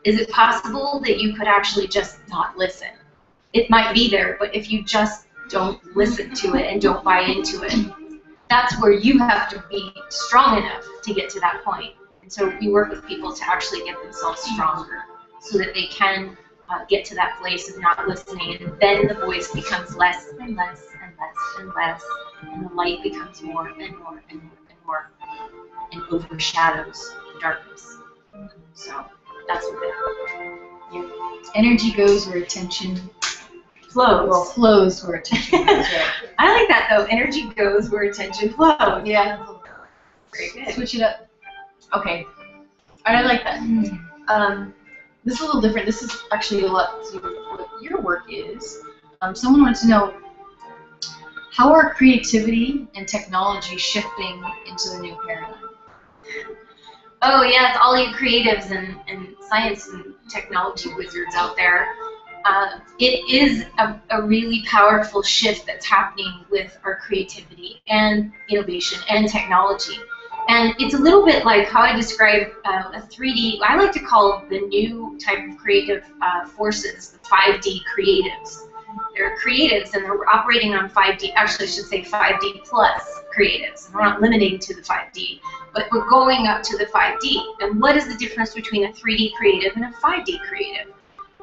Is it possible that you could actually just not listen? It might be there, but if you just don't listen to it and don't buy into it, that's where you have to be strong enough to get to that point. And so we work with people to actually get themselves stronger so that they can get to that place of not listening, and then the voice becomes less and less and less and less, and the light becomes more and more and more and more, and overshadows the darkness. So that's what it is.
Energy goes where attention
Flows.
Well, flows where attention goes. Right.
I like that though. Energy goes where attention flows.
Yeah.
Very good.
Switch it up. Okay. Alright, I like that. This is a little different. This is actually a lot to do with what your work is. Someone wanted to know, how are creativity and technology shifting into the new paradigm?
Oh yes, all you creatives and science and technology wizards out there. It is a really powerful shift that's happening with our creativity and innovation and technology. And it's a little bit like how I describe a 3D, I like to call the new type of creative forces, the 5D creatives. They're creatives and they're operating on 5D, actually I should say 5D plus creatives. We're not limiting to the 5D, but we're going up to the 5D. And what is the difference between a 3D creative and a 5D creative?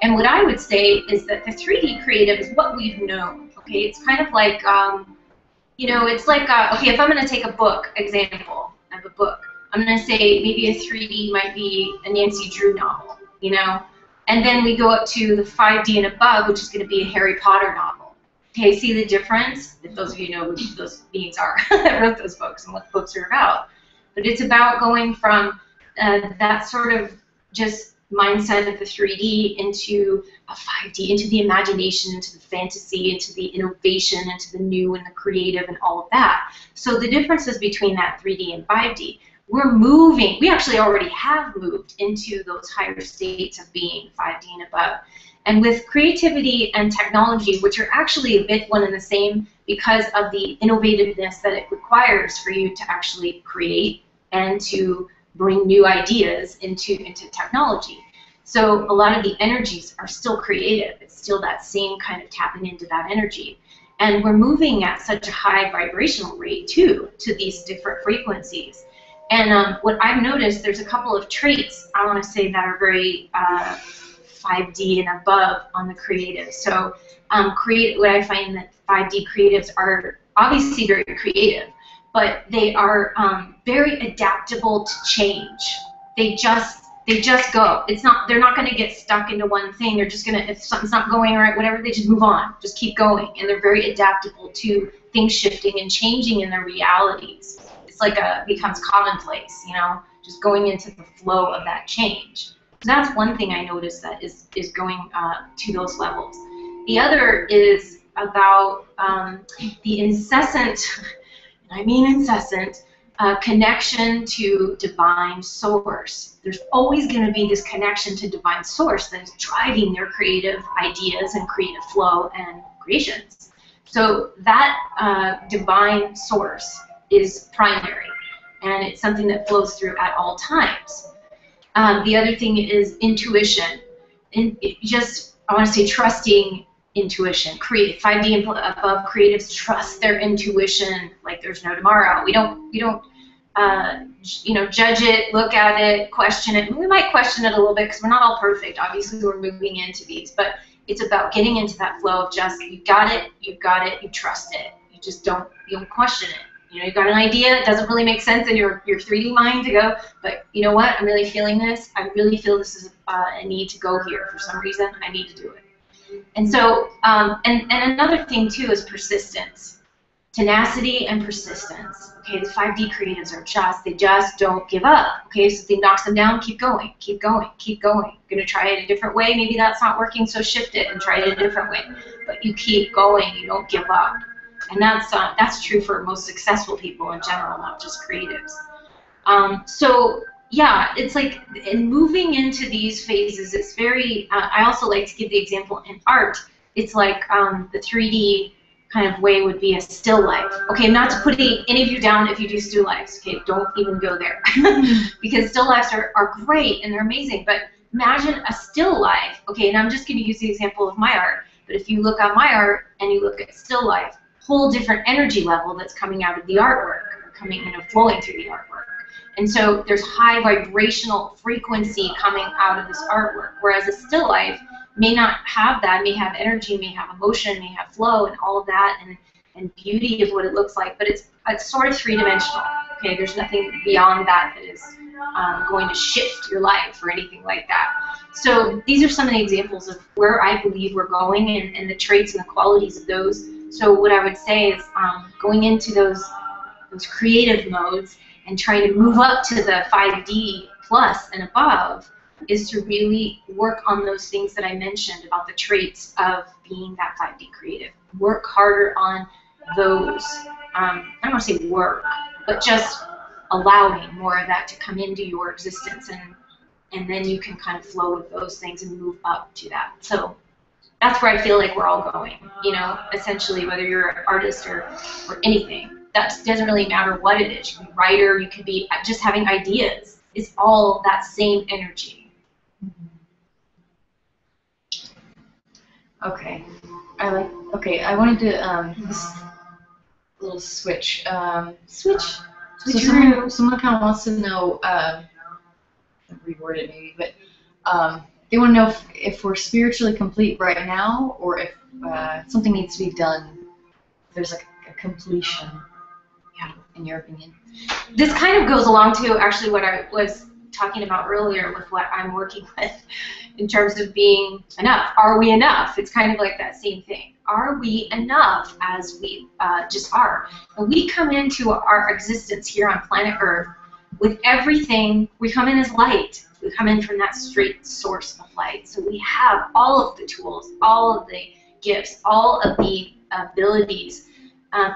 And what I would say is that the 3D creative is what we've known, okay? It's kind of like, you know, it's like, okay, if I'm going to take a book example of a book, I'm going to say maybe a 3D might be a Nancy Drew novel, you know? And then we go up to the 5D and above, which is going to be a Harry Potter novel. Okay, see the difference? If those of you know who those beings are that wrote those books and what the books are about. But it's about going from that sort of just mindset of the 3D into a 5D, into the imagination, into the fantasy, into the innovation, into the new and the creative and all of that. So the differences between that 3D and 5D, we're moving, we actually already have moved into those higher states of being 5D and above. And with creativity and technology, which are actually a bit one and the same because of the innovativeness that it requires for you to actually create and to bring new ideas into technology. So a lot of the energies are still creative. It's still that same kind of tapping into that energy. And we're moving at such a high vibrational rate, too, to these different frequencies. And what I've noticed, there's a couple of traits, I want to say, that are very 5D and above on the creative. So what I find that 5D creatives are obviously very creative, but they are very adaptable to change. They just go. It's not. They're not going to get stuck into one thing. They're just going to, if something's not going right, whatever, they just move on. Just keep going. And they're very adaptable to things shifting and changing in their realities. It's like becomes commonplace, you know, just going into the flow of that change. So that's one thing I noticed that is going to those levels. The other is about the incessant, and I mean incessant, connection to divine source. There's always going to be this connection to divine source that is driving their creative ideas and creative flow and creations. So that divine source is primary, and it's something that flows through at all times. The other thing is intuition, and I want to say trusting intuition. 5D and above creatives trust their intuition like there's no tomorrow. We don't you know, judge it, look at it, question it. We might question it a little bit because we're not all perfect. Obviously, we're moving into these, but it's about getting into that flow of just you got it, you trust it. You just don't question it. You know, you've got an idea, it doesn't really make sense in your 3D mind to go, but you know what, I'm really feeling this. I really feel this is a need to go here for some reason. I need to do it. And so, and another thing too is persistence. Tenacity and persistence. Okay, the 5D creatives are they just don't give up. Okay, so if they knocks them down, keep going, keep going, keep going. You're gonna try it a different way, maybe that's not working, so shift it and try it a different way. But you keep going, you don't give up. And that's true for most successful people in general, not just creatives. So yeah, it's like in moving into these phases, it's very, I also like to give the example in art. It's like the 3D kind of way would be a still life. Okay, not to put any of you down if you do still lifes. Okay, don't even go there. Because still lifes are great and they're amazing, but imagine a still life. Okay, and I'm just going to use the example of my art, but if you look at my art and you look at still life, whole different energy level that's coming out of the artwork, flowing through the artwork. And so there's high vibrational frequency coming out of this artwork, whereas a still life may not have that, may have energy, may have emotion, may have flow and all of that and beauty of what it looks like, but it's sort of three-dimensional. Okay, there's nothing beyond that that is going to shift your life or anything like that. So these are some of the examples of where I believe we're going and the traits and the qualities of those. So what I would say is going into those creative modes and trying to move up to the 5D plus and above is to really work on those things that I mentioned about the traits of being that 5D creative. Work harder on those. I don't want to say work, but just allowing more of that to come into your existence, and then you can kind of flow with those things and move up to that. So that's where I feel like we're all going, you know, essentially, whether you're an artist or anything. That doesn't really matter what it is. You can be a writer, you could be just having ideas. It's all that same energy.
Okay. I wanted to, this little switch. So someone kind of wants to know, reword it maybe, but they want to know if we're spiritually complete right now, or if something needs to be done. If there's like a completion, in your opinion.
This kind of goes along to actually what I was talking about earlier with what I'm working with in terms of being enough. Are we enough? It's kind of like that same thing. Are we enough as we just are? When we come into our existence here on planet Earth with everything, we come in as light. We come in from that straight source of light. So we have all of the tools, all of the gifts, all of the abilities,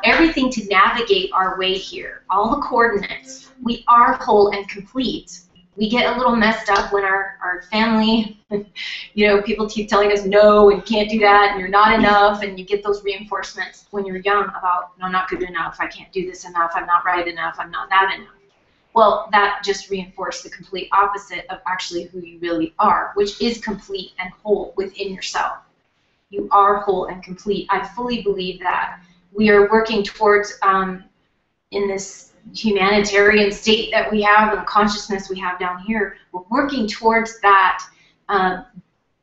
everything to navigate our way here, all the coordinates. We are whole and complete. We get a little messed up when our family, you know, people keep telling us no and can't do that and you're not enough, and you get those reinforcements when you're young about, no, I'm not good enough, I can't do this enough, I'm not right enough, I'm not that enough. Well, that just reinforced the complete opposite of actually who you really are, which is complete and whole within yourself. You are whole and complete. I fully believe that. We are working towards, in this humanitarian state that we have and the consciousness we have down here, we're working towards that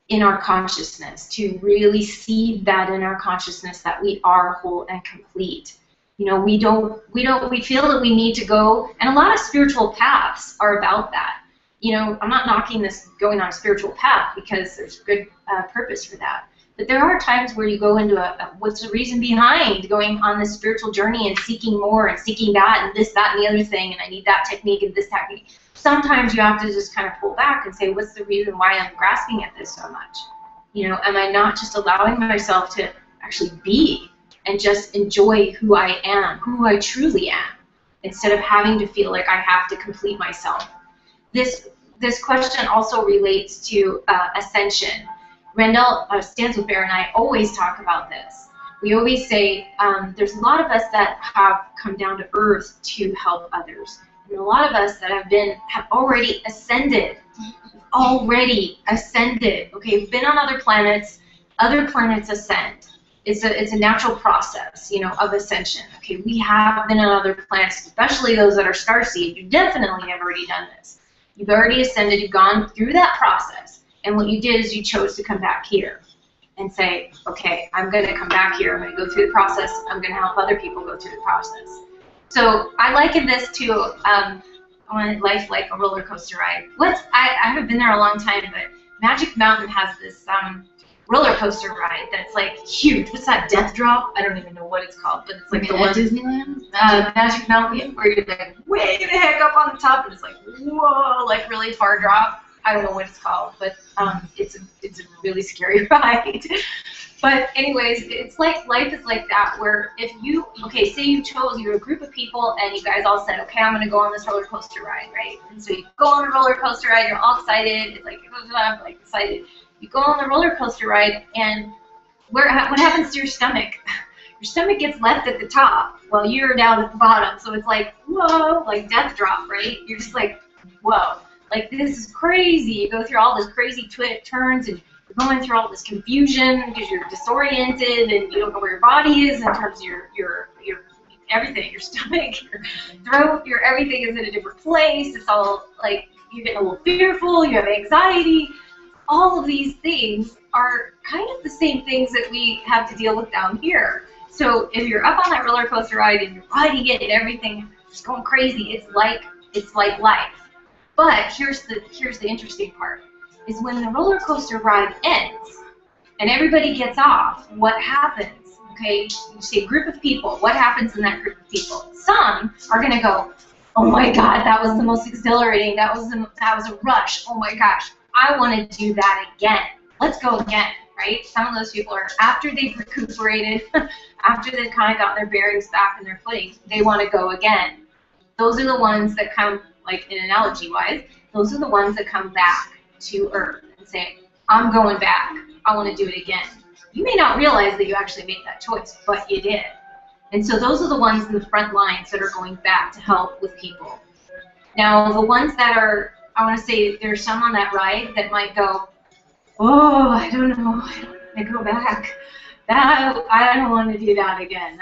in our consciousness, to really seed that in our consciousness that we are whole and complete. You know, we feel that we need to go, and a lot of spiritual paths are about that. You know, I'm not knocking this going on a spiritual path, because there's good purpose for that. But there are times where you go into what's the reason behind going on this spiritual journey and seeking more and seeking that and this, that, and the other thing, and I need that technique and this technique. Sometimes you have to just kind of pull back and say, what's the reason why I'm grasping at this so much? You know, am I not just allowing myself to actually be and just enjoy who I am, who I truly am, instead of having to feel like I have to complete myself? This question also relates to ascension. Rendell Stansel and I always talk about this. We always say there's a lot of us that have come down to Earth to help others, and a lot of us that have already ascended. Okay, we've been on other planets. Other planets ascend. It's a natural process, you know, of ascension. Okay, we have been on other planets, especially those that are starseed. You definitely have already done this. You've already ascended. You've gone through that process. And what you did is you chose to come back here and say, okay, I'm going to come back here. I'm going to go through the process. I'm going to help other people go through the process. So I liken this to life like a roller coaster ride. I haven't been there a long time, but Magic Mountain has this roller coaster ride that's like huge. What's that, Death Drop? I don't even know what it's called, but it's like the one.
Disneyland?
Magic Mountain, where you're like way the heck up on the top, and it's like, whoa, like really far drop. I don't know what it's called, but it's a really scary ride. But anyways, it's like life is like that, where if you, okay, say you're a group of people and you guys all said, okay, I'm going to go on this roller coaster ride, right? And so you go on the roller coaster ride, you're all excited, it's like, I'm like excited. You go on the roller coaster ride, and what happens to your stomach? Your stomach gets left at the top while you're down at the bottom. So it's like, whoa, like Death Drop, right? You're just like, whoa. Like, this is crazy. You go through all this crazy turns, and you're going through all this confusion because you're disoriented and you don't know where your body is in terms of your everything, your stomach, your throat, your everything is in a different place. It's all like you're getting a little fearful, you have anxiety. All of these things are kind of the same things that we have to deal with down here. So if you're up on that roller coaster ride and you're riding it and everything is going crazy, it's like life. But here's the interesting part, is when the roller coaster ride ends and everybody gets off, what happens? Okay, you see a group of people, what happens in that group of people? Some are going to go, oh my God, that was the most exhilarating, that was a rush, oh my gosh, I want to do that again. Let's go again, right? Some of those people are, after they've recuperated, after they've kind of got their bearings back in their footing, they want to go again. Those are the ones that come, like in analogy-wise, those are the ones that come back to Earth and say, I'm going back. I want to do it again. You may not realize that you actually made that choice, but you did. And so those are the ones in the front lines that are going back to help with people. Now, the ones that are, I want to say there's some on that ride that might go, oh, I don't know, I go back. I don't want to do that again.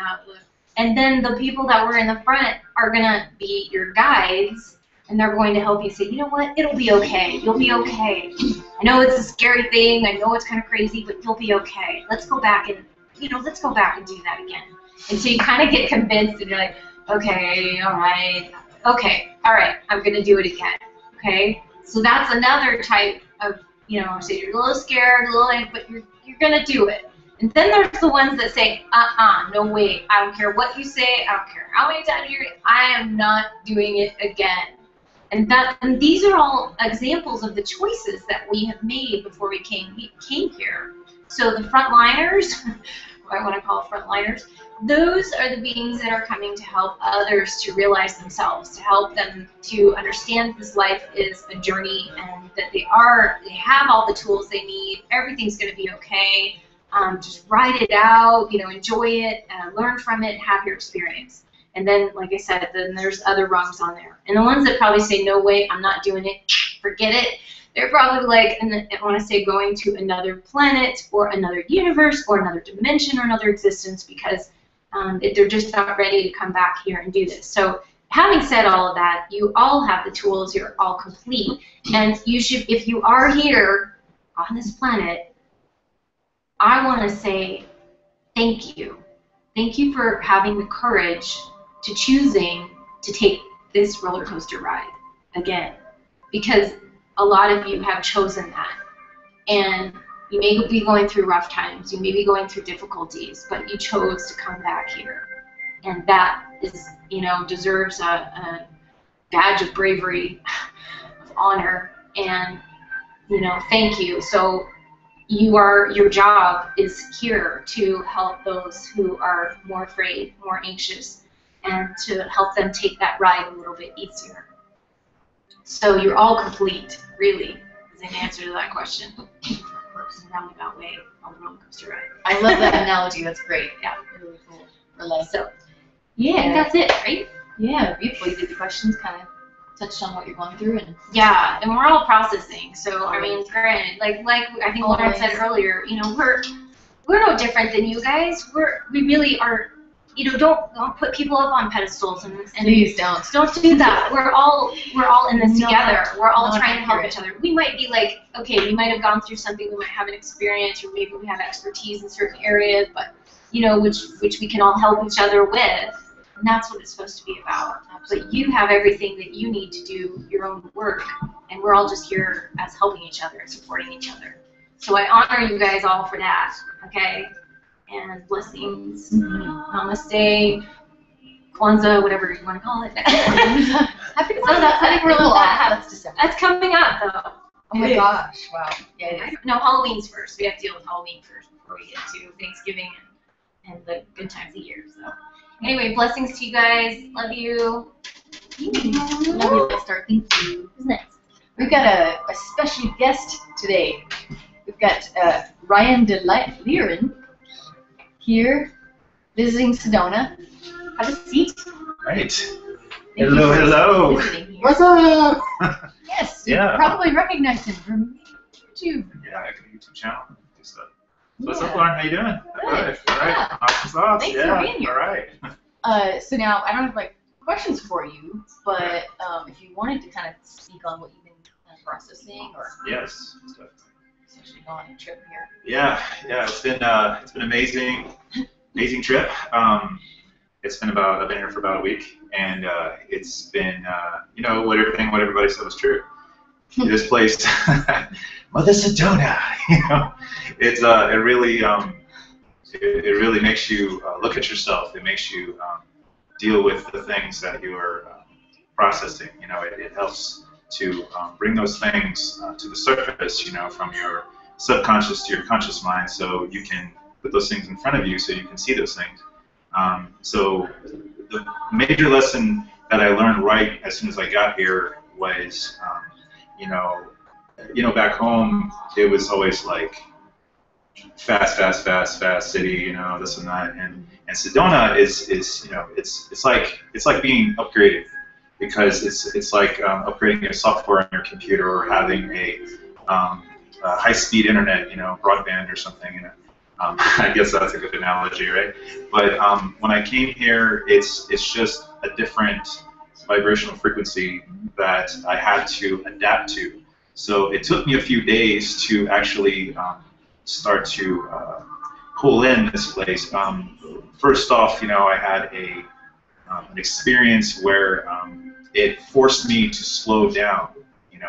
And then the people that were in the front are going to be your guides, and they're going to help you say, you know what, it'll be okay. You'll be okay. I know it's a scary thing. I know it's kind of crazy, but you'll be okay. Let's go back and, let's go back and do that again. And so you kind of get convinced, and you're like, okay, all right, I'm going to do it again. Okay? So that's another type of, so you're a little scared, but you're going to do it. And then there's the ones that say, no way, I don't care what you say, I don't care how many times I am not doing it again. And these are all examples of the choices that we have made before we came here. So the frontliners, I want to call frontliners, those are the beings that are coming to help others to realize themselves, to help them to understand this life is a journey and that they have all the tools they need. Everything's going to be okay. Just ride it out, enjoy it, learn from it, have your experience. And then, like I said, then there's other rungs on there. And the ones that probably say, no way, I'm not doing it, forget it, they're probably like, I want to say going to another planet or another universe or another dimension or another existence because they're just not ready to come back here and do this. So having said all of that, you all have the tools, you're all complete. And you should, if you are here on this planet, I want to say thank you. Thank you for having the courage to choosing to take this roller coaster ride again, because a lot of you have chosen that, and you may be going through rough times, you may be going through difficulties, but you chose to come back here, and that is, deserves a badge of bravery, of honor, and thank you. So your job is here to help those who are more afraid, more anxious, and to help them take that ride a little bit easier. So you're all complete, really, is an answer to that question. Works in a roundabout way on the roller coaster ride.
I love that analogy. That's great.
Yeah.
Really cool. Really.
So,
Yeah.
I think that's it, right?
Yeah, beautiful. You did the questions, kind of touched on what you're going through, and
Yeah, and we're all processing. So I mean, granted, like I think Lauren said earlier, we're no different than you guys. We really are. Don't put people up on pedestals and
please don't
do that. We're all in this together. We're all trying to help
accurate.
each other. We might be like, okay, we might have gone through something, we might have an experience, or maybe we have expertise in certain areas, but which we can all help each other with. And that's what it's supposed to be about. But you have everything that you need to do your own work, and we're all just here as helping each other and supporting each other. So I honor you guys all for that, okay? And blessings. Namaste, Kwanzaa, whatever you want to call it.
Happy
So that's, I think we're a little off.
That's December.
That's coming up, though.
Oh my gosh! Wow. Yeah, it is.
No, Halloween's first. We have to deal with Halloween first before we get to Thanksgiving and the good times of year. So, anyway, blessings to you guys. Love you.
Love you, my star. Thank you. Who's next? We've got a special guest today. We've got Ryan de Lieren here visiting Sedona. Have a seat.
Right.
Thank
Hello,
you for
hello.
visiting here.
What's up?
Yes,
Yeah.
you probably recognize him from YouTube.
Yeah, I got a YouTube channel. Do stuff.
Yeah.
What's up, Lauren? How you doing?
Good.
All right.
Yeah.
Awesome sauce.
Thanks
yeah.
for being here.
All right.
So now I don't have questions for you, but if you wanted to kind of speak on what you've been kind of processing, or
Yes.
essentially go on a trip here.
Yeah. It's been amazing trip. It's been I've been here for about a week, and it's been what everybody said was true. This place, Mother Sedona, it really makes you look at yourself. It makes you deal with the things that you are processing. It helps to bring those things to the surface, from your subconscious to your conscious mind, so you can put those things in front of you, so you can see those things. So the major lesson that I learned right as soon as I got here was, back home it was always like fast city, this and that, and Sedona is it's like being upgraded, because it's like upgrading your software on your computer, or having a high-speed internet, broadband or something. I guess that's a good analogy, right? But when I came here, it's just a different vibrational frequency that I had to adapt to. So it took me a few days to actually start to pull in this place. First off, I had an experience where it forced me to slow down,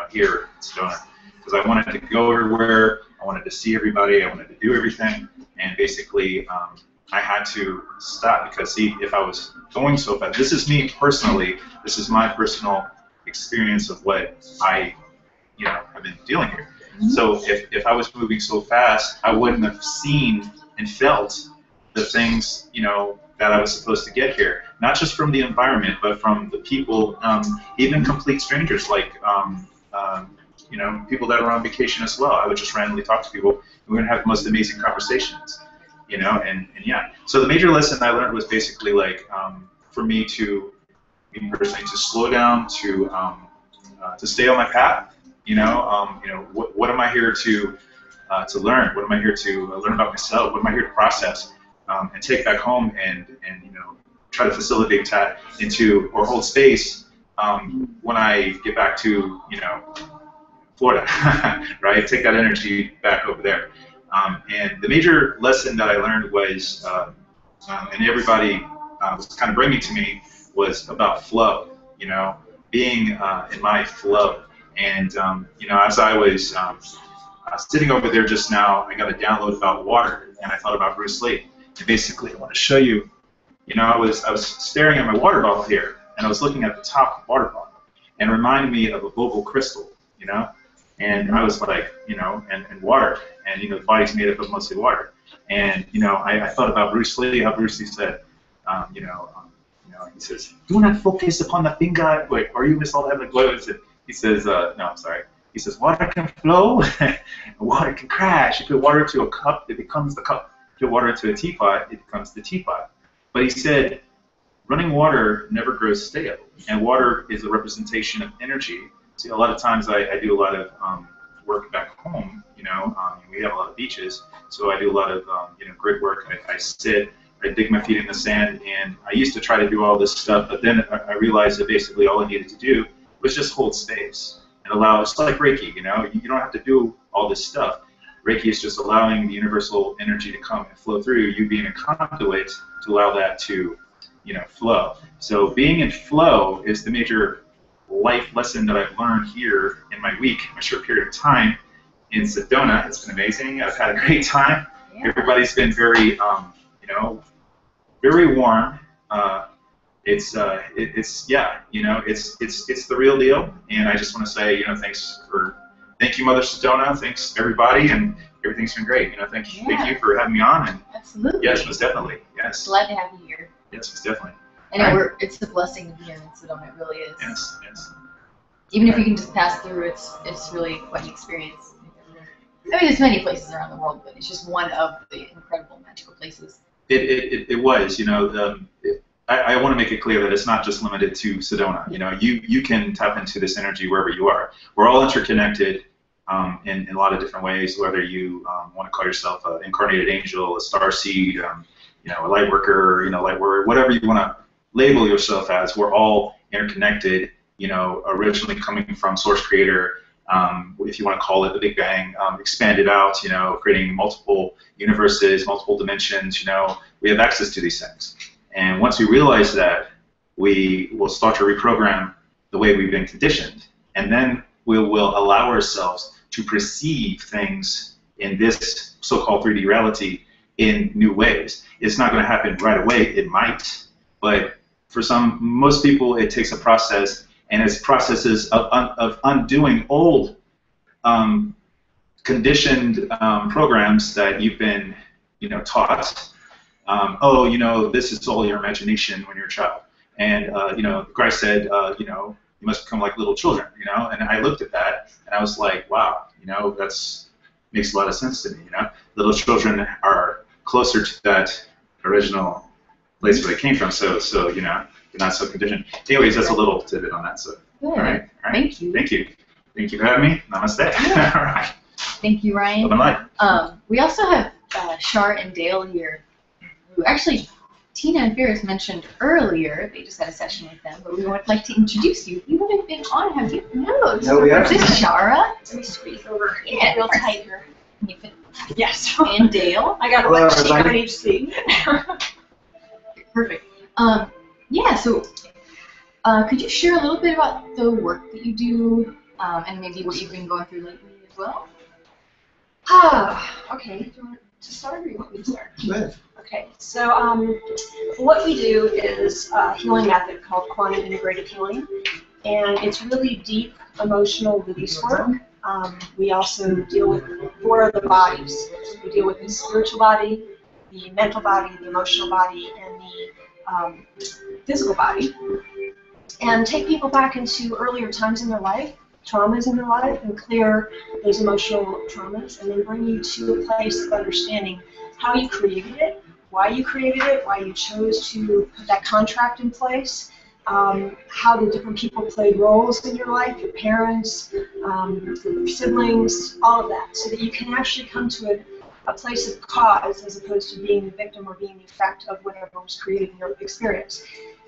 here in Sedona, because I wanted to go everywhere, I wanted to see everybody, I wanted to do everything, and basically I had to stop, because see, if I was going so fast, this is me personally, this is my personal experience of what I, have been dealing here. So if I was moving so fast, I wouldn't have seen and felt the things, that I was supposed to get here. Not just from the environment, but from the people, even complete strangers, like, people that are on vacation as well. I would just randomly talk to people, and we're going to have the most amazing conversations, and yeah. So the major lesson I learned was basically like, for me personally, to slow down, to stay on my path, what am I here to learn? What am I here to learn about myself? What am I here to process and take back home and try to facilitate that into or hold space when I get back to Florida, right? Take that energy back over there. And the major lesson that I learned was, and everybody was kind of bringing to me, was about flow. Being in my flow. And as I was sitting over there just now, I got a download about water, and I thought about Bruce Lee. And basically, I want to show you. I was staring at my water bottle here, and I was looking at the top of the water bottle, and it reminded me of a bubble crystal, And I was like, and water, and the body's made up of mostly water. And I thought about Bruce Lee, how Bruce Lee said, he says, "Do not focus upon the finger." Wait, are you miss all that? Like, what is it? He says, no, I'm sorry. He says, water can flow, and water can crash. If you put water into a cup, it becomes the cup. If you put water into a teapot, it becomes the teapot. But he said, running water never grows stale, and water is a representation of energy. See, a lot of times I do a lot of work back home. We have a lot of beaches, so I do a lot of grid work. I sit, I dig my feet in the sand, and I used to try to do all this stuff, but then I realized that basically all I needed to do was just hold space and allow. It's like Reiki, you don't have to do all this stuff. Reiki is just allowing the universal energy to come and flow through, you being a conduit to allow that to, flow. So being in flow is the major life lesson that I've learned here in my week, my short period of time in Sedona. It's been amazing. I've had a great time. Yeah. Everybody's been very, very warm. It's the real deal. And I just want to say, thank you, Mother Sedona. Thanks everybody, and everything's been great. Thank you for having me on. And
absolutely.
Yes, most definitely. Yes.
Glad to have you here.
Yes, most definitely.
And it's a blessing to be here in Sedona. It really is.
Yes, yes.
Even if you can just pass through, it's really quite an experience. I mean, there's many places around the world, but it's just one of the incredible magical places.
It was, I want to make it clear that it's not just limited to Sedona. You can tap into this energy wherever you are. We're all interconnected in a lot of different ways, whether you want to call yourself an incarnated angel, a star seed, a light worker, light warrior, whatever you want to label yourself as. We're all interconnected, originally coming from Source Creator, if you want to call it the Big Bang, expanded out, creating multiple universes, multiple dimensions. We have access to these things. And once we realize that, we will start to reprogram the way we've been conditioned. And then we will allow ourselves to perceive things in this so-called 3D reality in new ways. It's not going to happen right away. It might. But for most people, it takes a process. And it's processes of undoing old conditioned programs that you've been, taught. This is all your imagination when you're a child. And, Christ said, you must become like little children, And I looked at that, and I was like, wow, that's makes a lot of sense to me, Little children are closer to that original place where they came from, so they're not so conditioned. Anyways, that's a little tidbit on that. So, all right.
Thank you.
Thank you for having me. Namaste.
Yeah.
All right.
Thank you, Ryan.
Love and light.
We also have Shar and Dale here, who actually Tina and Ferris mentioned earlier. They just had a session with them, but we would like to introduce you. You haven't been on, have you? No.
No, we haven't.
This is Shara.
Let me squeeze over. Yeah, real tight here. Yes.
And Dale.
I got a lip cheek on each seat.
Perfect. Yeah, so could you share a little bit about the work that you do and maybe what you've been going through lately as well?
Okay. Do you want to start or you want me to start?
Go ahead.
Okay, so what we do is a healing method called quantum integrative healing.
and it's really deep emotional release work. We also deal with 4 of the bodies. We deal with the spiritual body, the mental body, the emotional body, and the physical body, and take people back into earlier times in their life, traumas in their life, and clear those emotional traumas, and then bring you to a place of understanding how you created it, why you chose to put that contract in place, how the different people played roles in your life, your parents, your siblings, all of that, so that you can actually come to a place of cause as opposed to being the victim or being the effect of whatever was created in your experience.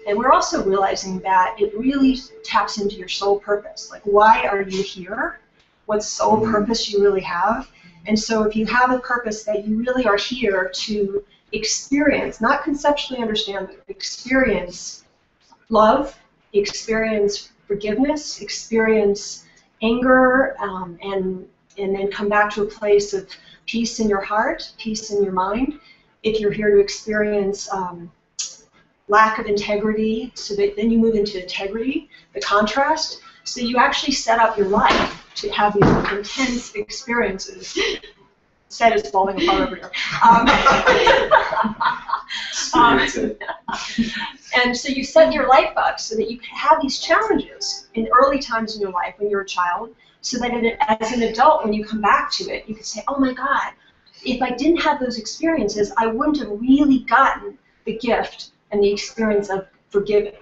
And we're also realizing that it really taps into your soul purpose. Like, why are you here? What soul purpose you really have? And so if you have a purpose that you really are here to experience, not conceptually understand, but experience love, experience forgiveness, experience anger, and then come back to a place of peace in your heart, peace in your mind. If you're here to experience lack of integrity, so that then you move into integrity, the contrast, so you actually set up your life to have these intense experiences. Set is falling apart over here. And so you set your life up so that you can have these challenges in early times in your life when you're a child, so that as an adult, when you come back to it, you can say, oh my God, if I didn't have those experiences, I wouldn't have really gotten the gift and the experience of forgiving.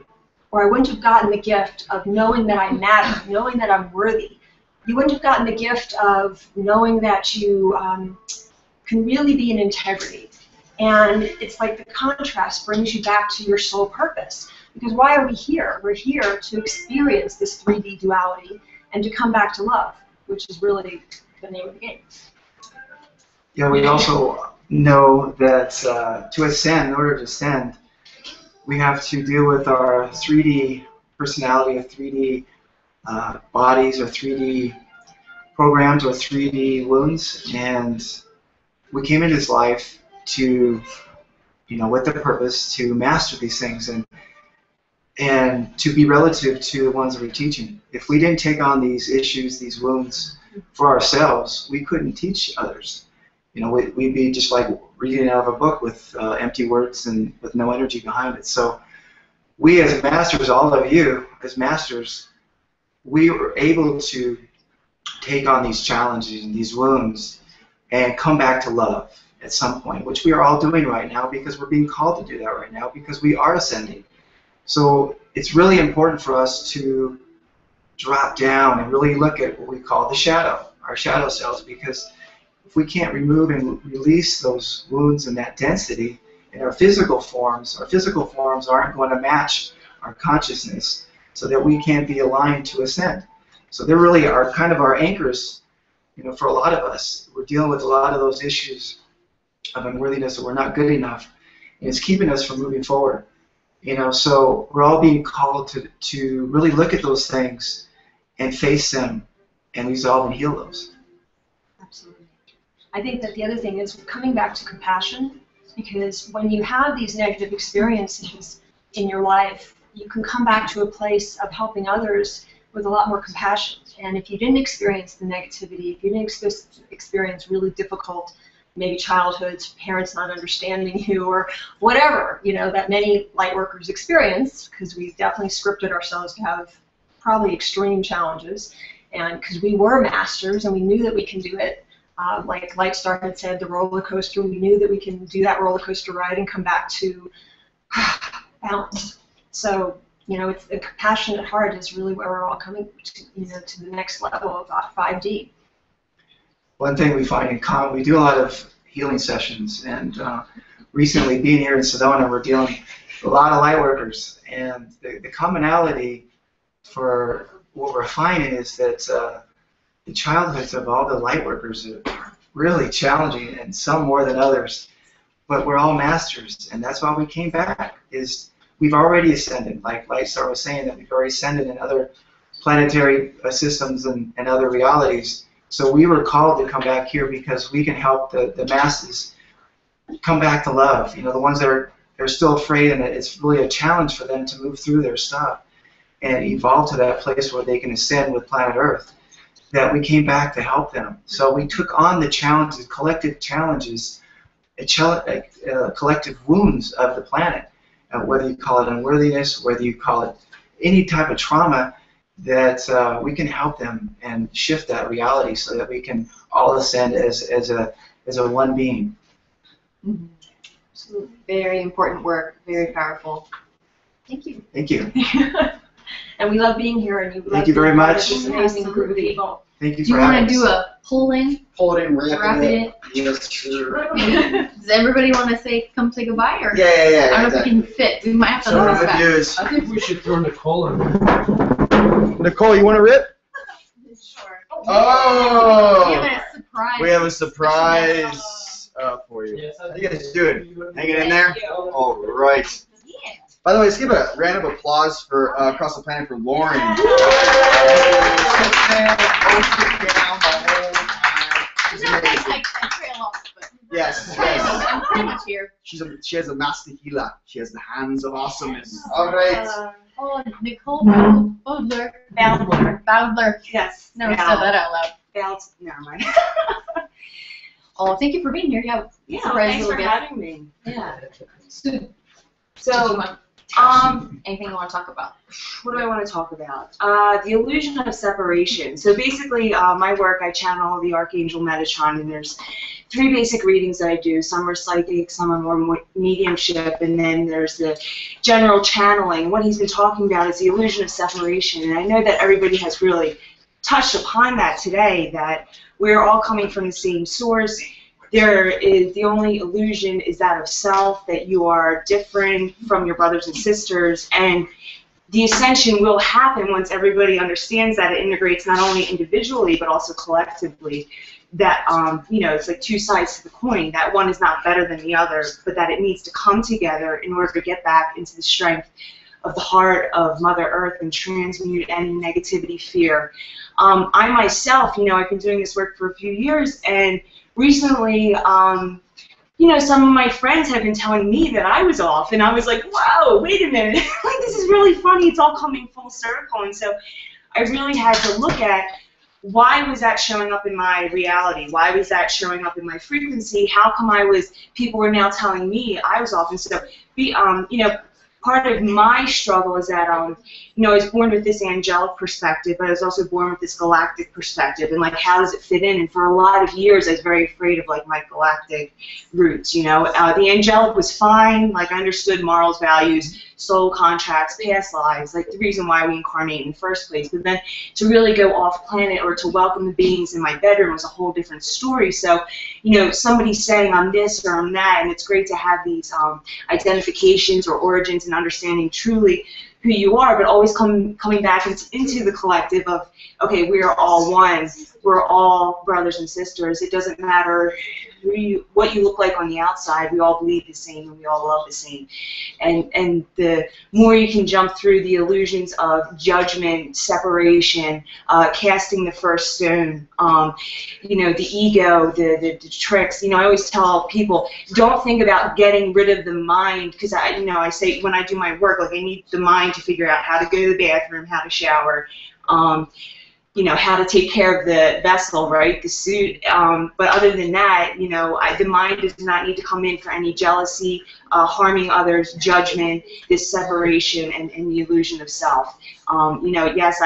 Or I wouldn't have gotten the gift of knowing that I matter, knowing that I'm worthy. You wouldn't have gotten the gift of knowing that you can really be in integrity. And it's like the contrast brings you back to your soul purpose. Because why are we here? We're here to experience this 3D duality and to come back to love, which is really the name of the game.
Yeah, we also know that to ascend, in order to ascend, we have to deal with our 3D personality, or 3D bodies, or 3D programs, or 3D wounds, and we came into this life to, with the purpose to master these things and to be relative to the ones that we're teaching. If we didn't take on these issues, these wounds for ourselves, we couldn't teach others. We'd be just like reading out of a book with empty words and with no energy behind it. So we as masters, all of you as masters, we were able to take on these challenges and these wounds and come back to love at some point, which we are all doing right now because we're being called to do that right now because we are ascending. So it's really important for us to drop down and really look at what we call the shadow, our shadow selves, because if we can't remove and release those wounds and that density in our physical forms aren't going to match our consciousness so that we can't be aligned to ascend. So they really are kind of our anchors, for a lot of us. We're dealing with a lot of those issues of unworthiness, that we're not good enough, and it's keeping us from moving forward. So we're all being called to really look at those things and face them and resolve and heal those.
Absolutely. I think that the other thing is coming back to compassion, because when you have these negative experiences in your life, you can come back to a place of helping others with a lot more compassion. And if you didn't experience the negativity, if you didn't experience really difficult, maybe childhoods, parents not understanding you, or whatever, that many light workers experience, because we definitely scripted ourselves to have probably extreme challenges, and because we were masters and we knew that we can do it. Like Lightstar had said, the roller coaster, we knew that we can do that roller coaster ride and come back to balance. So, it's the compassionate heart is really where we're all coming to, to the next level of 5D.
One thing we find in common, we do a lot of healing sessions, and recently being here in Sedona, we're dealing with a lot of light workers, and the commonality for what we're finding is that the childhoods of all the light workers are really challenging, and some more than others, but we're all masters, and that's why we came back, is we've already ascended, like Lightstar was saying, that we've already ascended in other planetary systems and other realities. So we were called to come back here because we can help the masses come back to love. The ones that are still afraid, and it's really a challenge for them to move through their stuff.
and evolve to that place where they can ascend with planet Earth, that we came back to help them. So we took on the challenges, collective challenges, collective wounds of the planet, whether you call it unworthiness, whether you call it any type of trauma, that we can help them and shift that reality so that we can all ascend as a one being.
Mm-hmm. Very important work, very powerful. Thank you.
Thank you.
And we love being here, and you
Thank you very much.
This amazing group of people.
Thank you
Do you
for
want
having
to do
us.
a pull-in?
Hold it,
Wrap it in?
Yes, sir.
Does everybody want to come say goodbye? Or
Yeah.
I don't know if we can fit. We might have to
So
look
what
back.
we do is,
I think we should throw Nicole in there.
Nicole, you want to rip?
Sure.
Oh!
We have a surprise.
We have a surprise for you.
Yes,
How you guys doing? Hanging in there?
Thank you.
All right.
Yeah.
By the way, let's give a round of applause for Across the Planet for Lauren.
I trail off, but
Yes.
I'm pretty much here.
She has a master healer. She has the hands of awesomeness. All right.
Oh, Nicole Bowdler. Bowdler.
Yes.
Never said that out loud.
Never mind.
Oh, thank you for being here. Yeah.
Yeah,
Surprise
thanks
little
for
gift.
having me. Yeah.
So,
So,
anything you want to talk about?
what do I want to talk about? The illusion of separation. So basically, my work, I channel the Archangel Metatron, and there's 3 basic readings that I do. Some are psychic, some are more mediumship, and then there's the general channeling. What he's been talking about is the illusion of separation, and I know that everybody has really touched upon that today, that we're all coming from the same source. There is, the only illusion is that of self, that you are different from your brothers and sisters, and the ascension will happen once everybody understands that. It integrates not only individually but also collectively. That it's like 2 sides to the coin. That one is not better than the other, but that it needs to come together in order to get back into the strength of the heart of Mother Earth and transmute any negativity, fear. I myself, I've been doing this work for a few years, and recently, some of my friends have been telling me that I was off, and I was like, whoa, wait a minute, like, this is really funny, it's all coming full circle. And so I really had to look at, why was that showing up in my reality? Why was that showing up in my frequency? How come people were now telling me I was off? And so, part of my struggle is that, I was born with this angelic perspective, but I was also born with this galactic perspective, and like, how does it fit in? And for a lot of years, I was very afraid of like my galactic roots. The angelic was fine, like I understood morals, values, soul contracts, past lives, like the reason why we incarnate in the first place. But then to really go off planet or to welcome the beings in my bedroom was a whole different story. So, somebody's saying I'm this or I'm that, and it's great to have these identifications or origins and understanding truly who you are, but always coming back into the collective of, okay, we are all one. We're all brothers and sisters. It doesn't matter what you look like on the outside. We all bleed the same, and we all love the same. And the more you can jump through the illusions of judgment, separation, casting the first stone, the ego, the tricks. I always tell people, don't think about getting rid of the mind, because I say when I do my work, like, I need the mind to figure out how to go to the bathroom, how to shower, how to take care of the vessel, right, the suit. But other than that, the mind does not need to come in for any jealousy, harming others, judgment, this separation, and the illusion of self. Yes,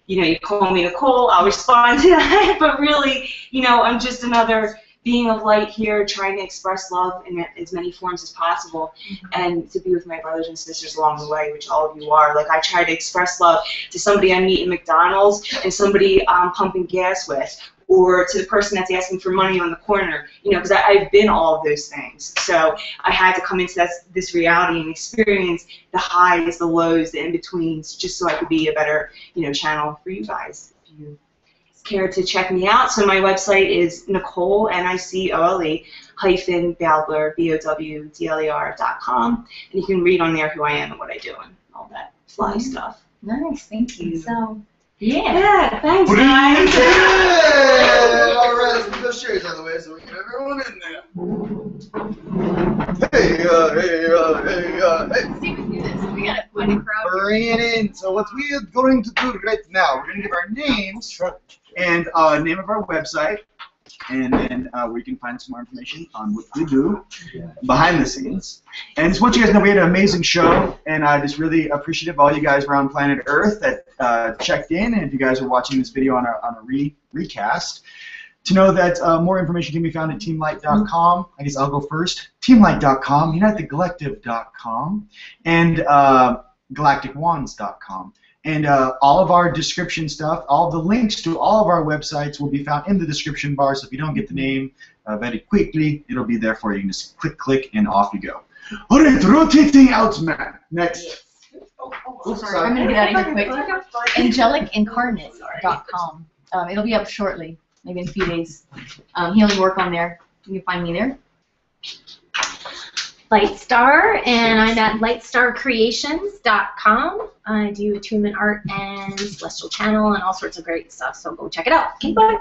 you call me Nicole, I'll respond to that, but really, I'm just another being of light here, trying to express love in as many forms as possible, and to be with my brothers and sisters along the way, which all of you are. Like, I try to express love to somebody I meet in McDonald's and somebody I'm pumping gas with, or to the person that's asking for money on the corner, because I've been all of those things. So I had to come into this reality and experience the highs, the lows, the in-betweens, just so I could be a better, channel for you guys. If you care to check me out. So my website is Nicole, Nicole -Bowdler, BOWDLER.com, and you can read on there who I am and what I do and all that fly stuff.
Nice, thank you.
So,
yeah,
thanks, guys.
Yeah! All right, let's put those chairs out of the way so we get everyone in there. Hey.
Let's see if we can do this. We got a crowd.
Bring it in. So what we are going to do right now, we're going to give our names and name of our website, and then where you can find some more information on what we do behind the scenes. And just want you guys to know we had an amazing show, and I just really appreciative of all you guys around planet Earth that checked in, and if you guys are watching this video on a recast, to know that more information can be found at teamlight.com. I guess I'll go first. Teamlight.com, unitethecollective.com, and galacticwands.com. And all of our description stuff, all the links to all of our websites will be found in the description bar, so if you don't get the name very quickly, it'll be there for you. You can just click, and off you go. All right, rotating out, man. Next.
Sorry, I'm going to get out of here quick. AngelicIncarnate.com. It'll be up shortly, maybe in a few days. Healing work on there. You can find me there.
Lightstar, and I'm at lightstarcreations.com. I do attunement art and celestial channel and all sorts of great stuff, so go check it out. Okay, bye.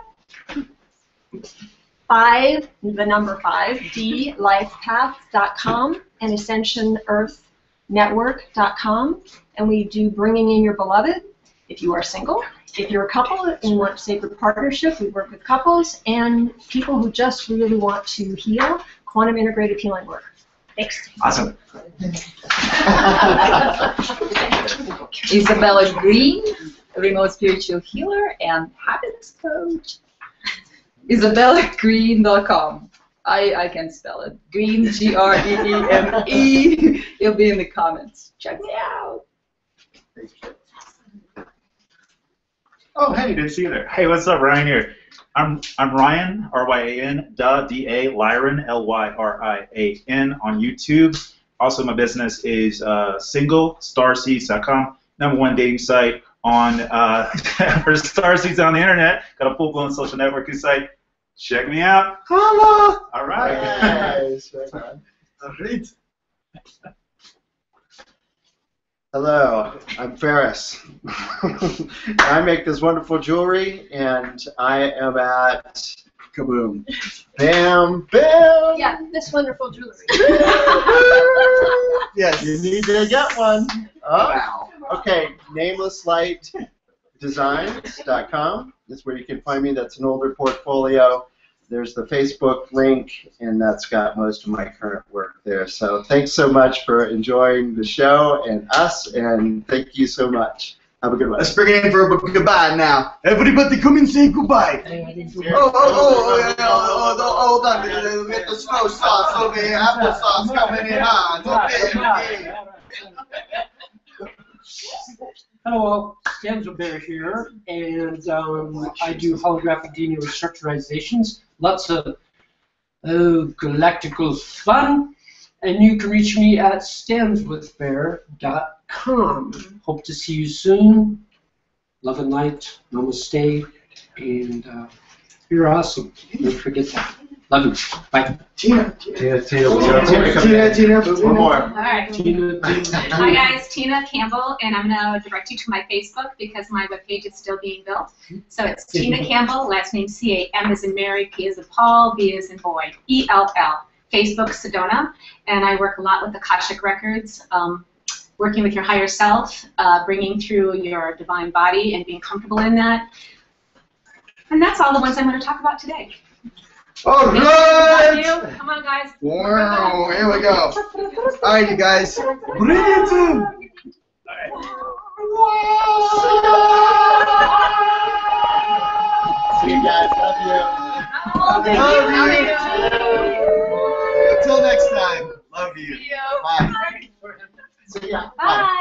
5, the number 5, dlifepaths.com and ascensionearthnetwork.com, and we do bringing in your beloved if you are single. If you're a couple and want sacred partnership, we work with couples and people who just really want to heal, quantum integrated healing work. Thanks.
Awesome.
Isabella Green, remote spiritual healer and happiness coach. IsabellaGreen.com. I can spell it. Green, G-R-E-E-M-E. It'll be in the comments. Check it out.
Oh, hey, good to see you there. Hey, what's up, Ryan here. I'm Ryan, R-Y-A-N, D-A, Lyran, L-Y-R-I-A-N on YouTube. Also, my business is singlestarseeds.com, #1 dating site on for starseeds on the internet. Got a full-blown social networking site. Check me out. Holla! All right.
Nice.
All right.
Hello, I'm Ferris. I make this wonderful jewelry, and I am at Kaboom. Bam, bam!
Yeah, this wonderful jewelry.
Yes.
You need to get one. Oh, okay, namelesslightdesigns.com is where you can find me. That's an older portfolio. There's the Facebook link, and that's got most of my current work there. So thanks so much for enjoying the show and us, and thank you so much. Have a good one.
Let's bring it in for a goodbye now. Everybody come and say goodbye. Hold on. We get the snow sauce over here. Applesauce coming in hot. Okay.
Hello, Stanza Bear here, and I do holographic DNA restructurizations. Lots of galactical fun, and you can reach me at standswithbear.com. Hope to see you soon. Love and light. Namaste, and you're awesome. Don't forget that. Love you. Bye.
Tina.
One more.
All right. Hi guys, Tina Campbell, and I'm going to direct you to my Facebook because my webpage is still being built. So it's Tina Campbell, last name C-A-M as in Mary, P as in Paul, B as in boy, E-L-L. Facebook Sedona, and I work a lot with Akashic Records, working with your higher self, bringing through your divine body and being comfortable in that. And that's all the ones I'm going to talk about today.
All
Love
right.
you. Come on, guys.
Wow, here we go. All right, you guys. Bring it in.
See you guys. Love you.
Love you. Until next time. Love you. Bye.
See ya.
Bye.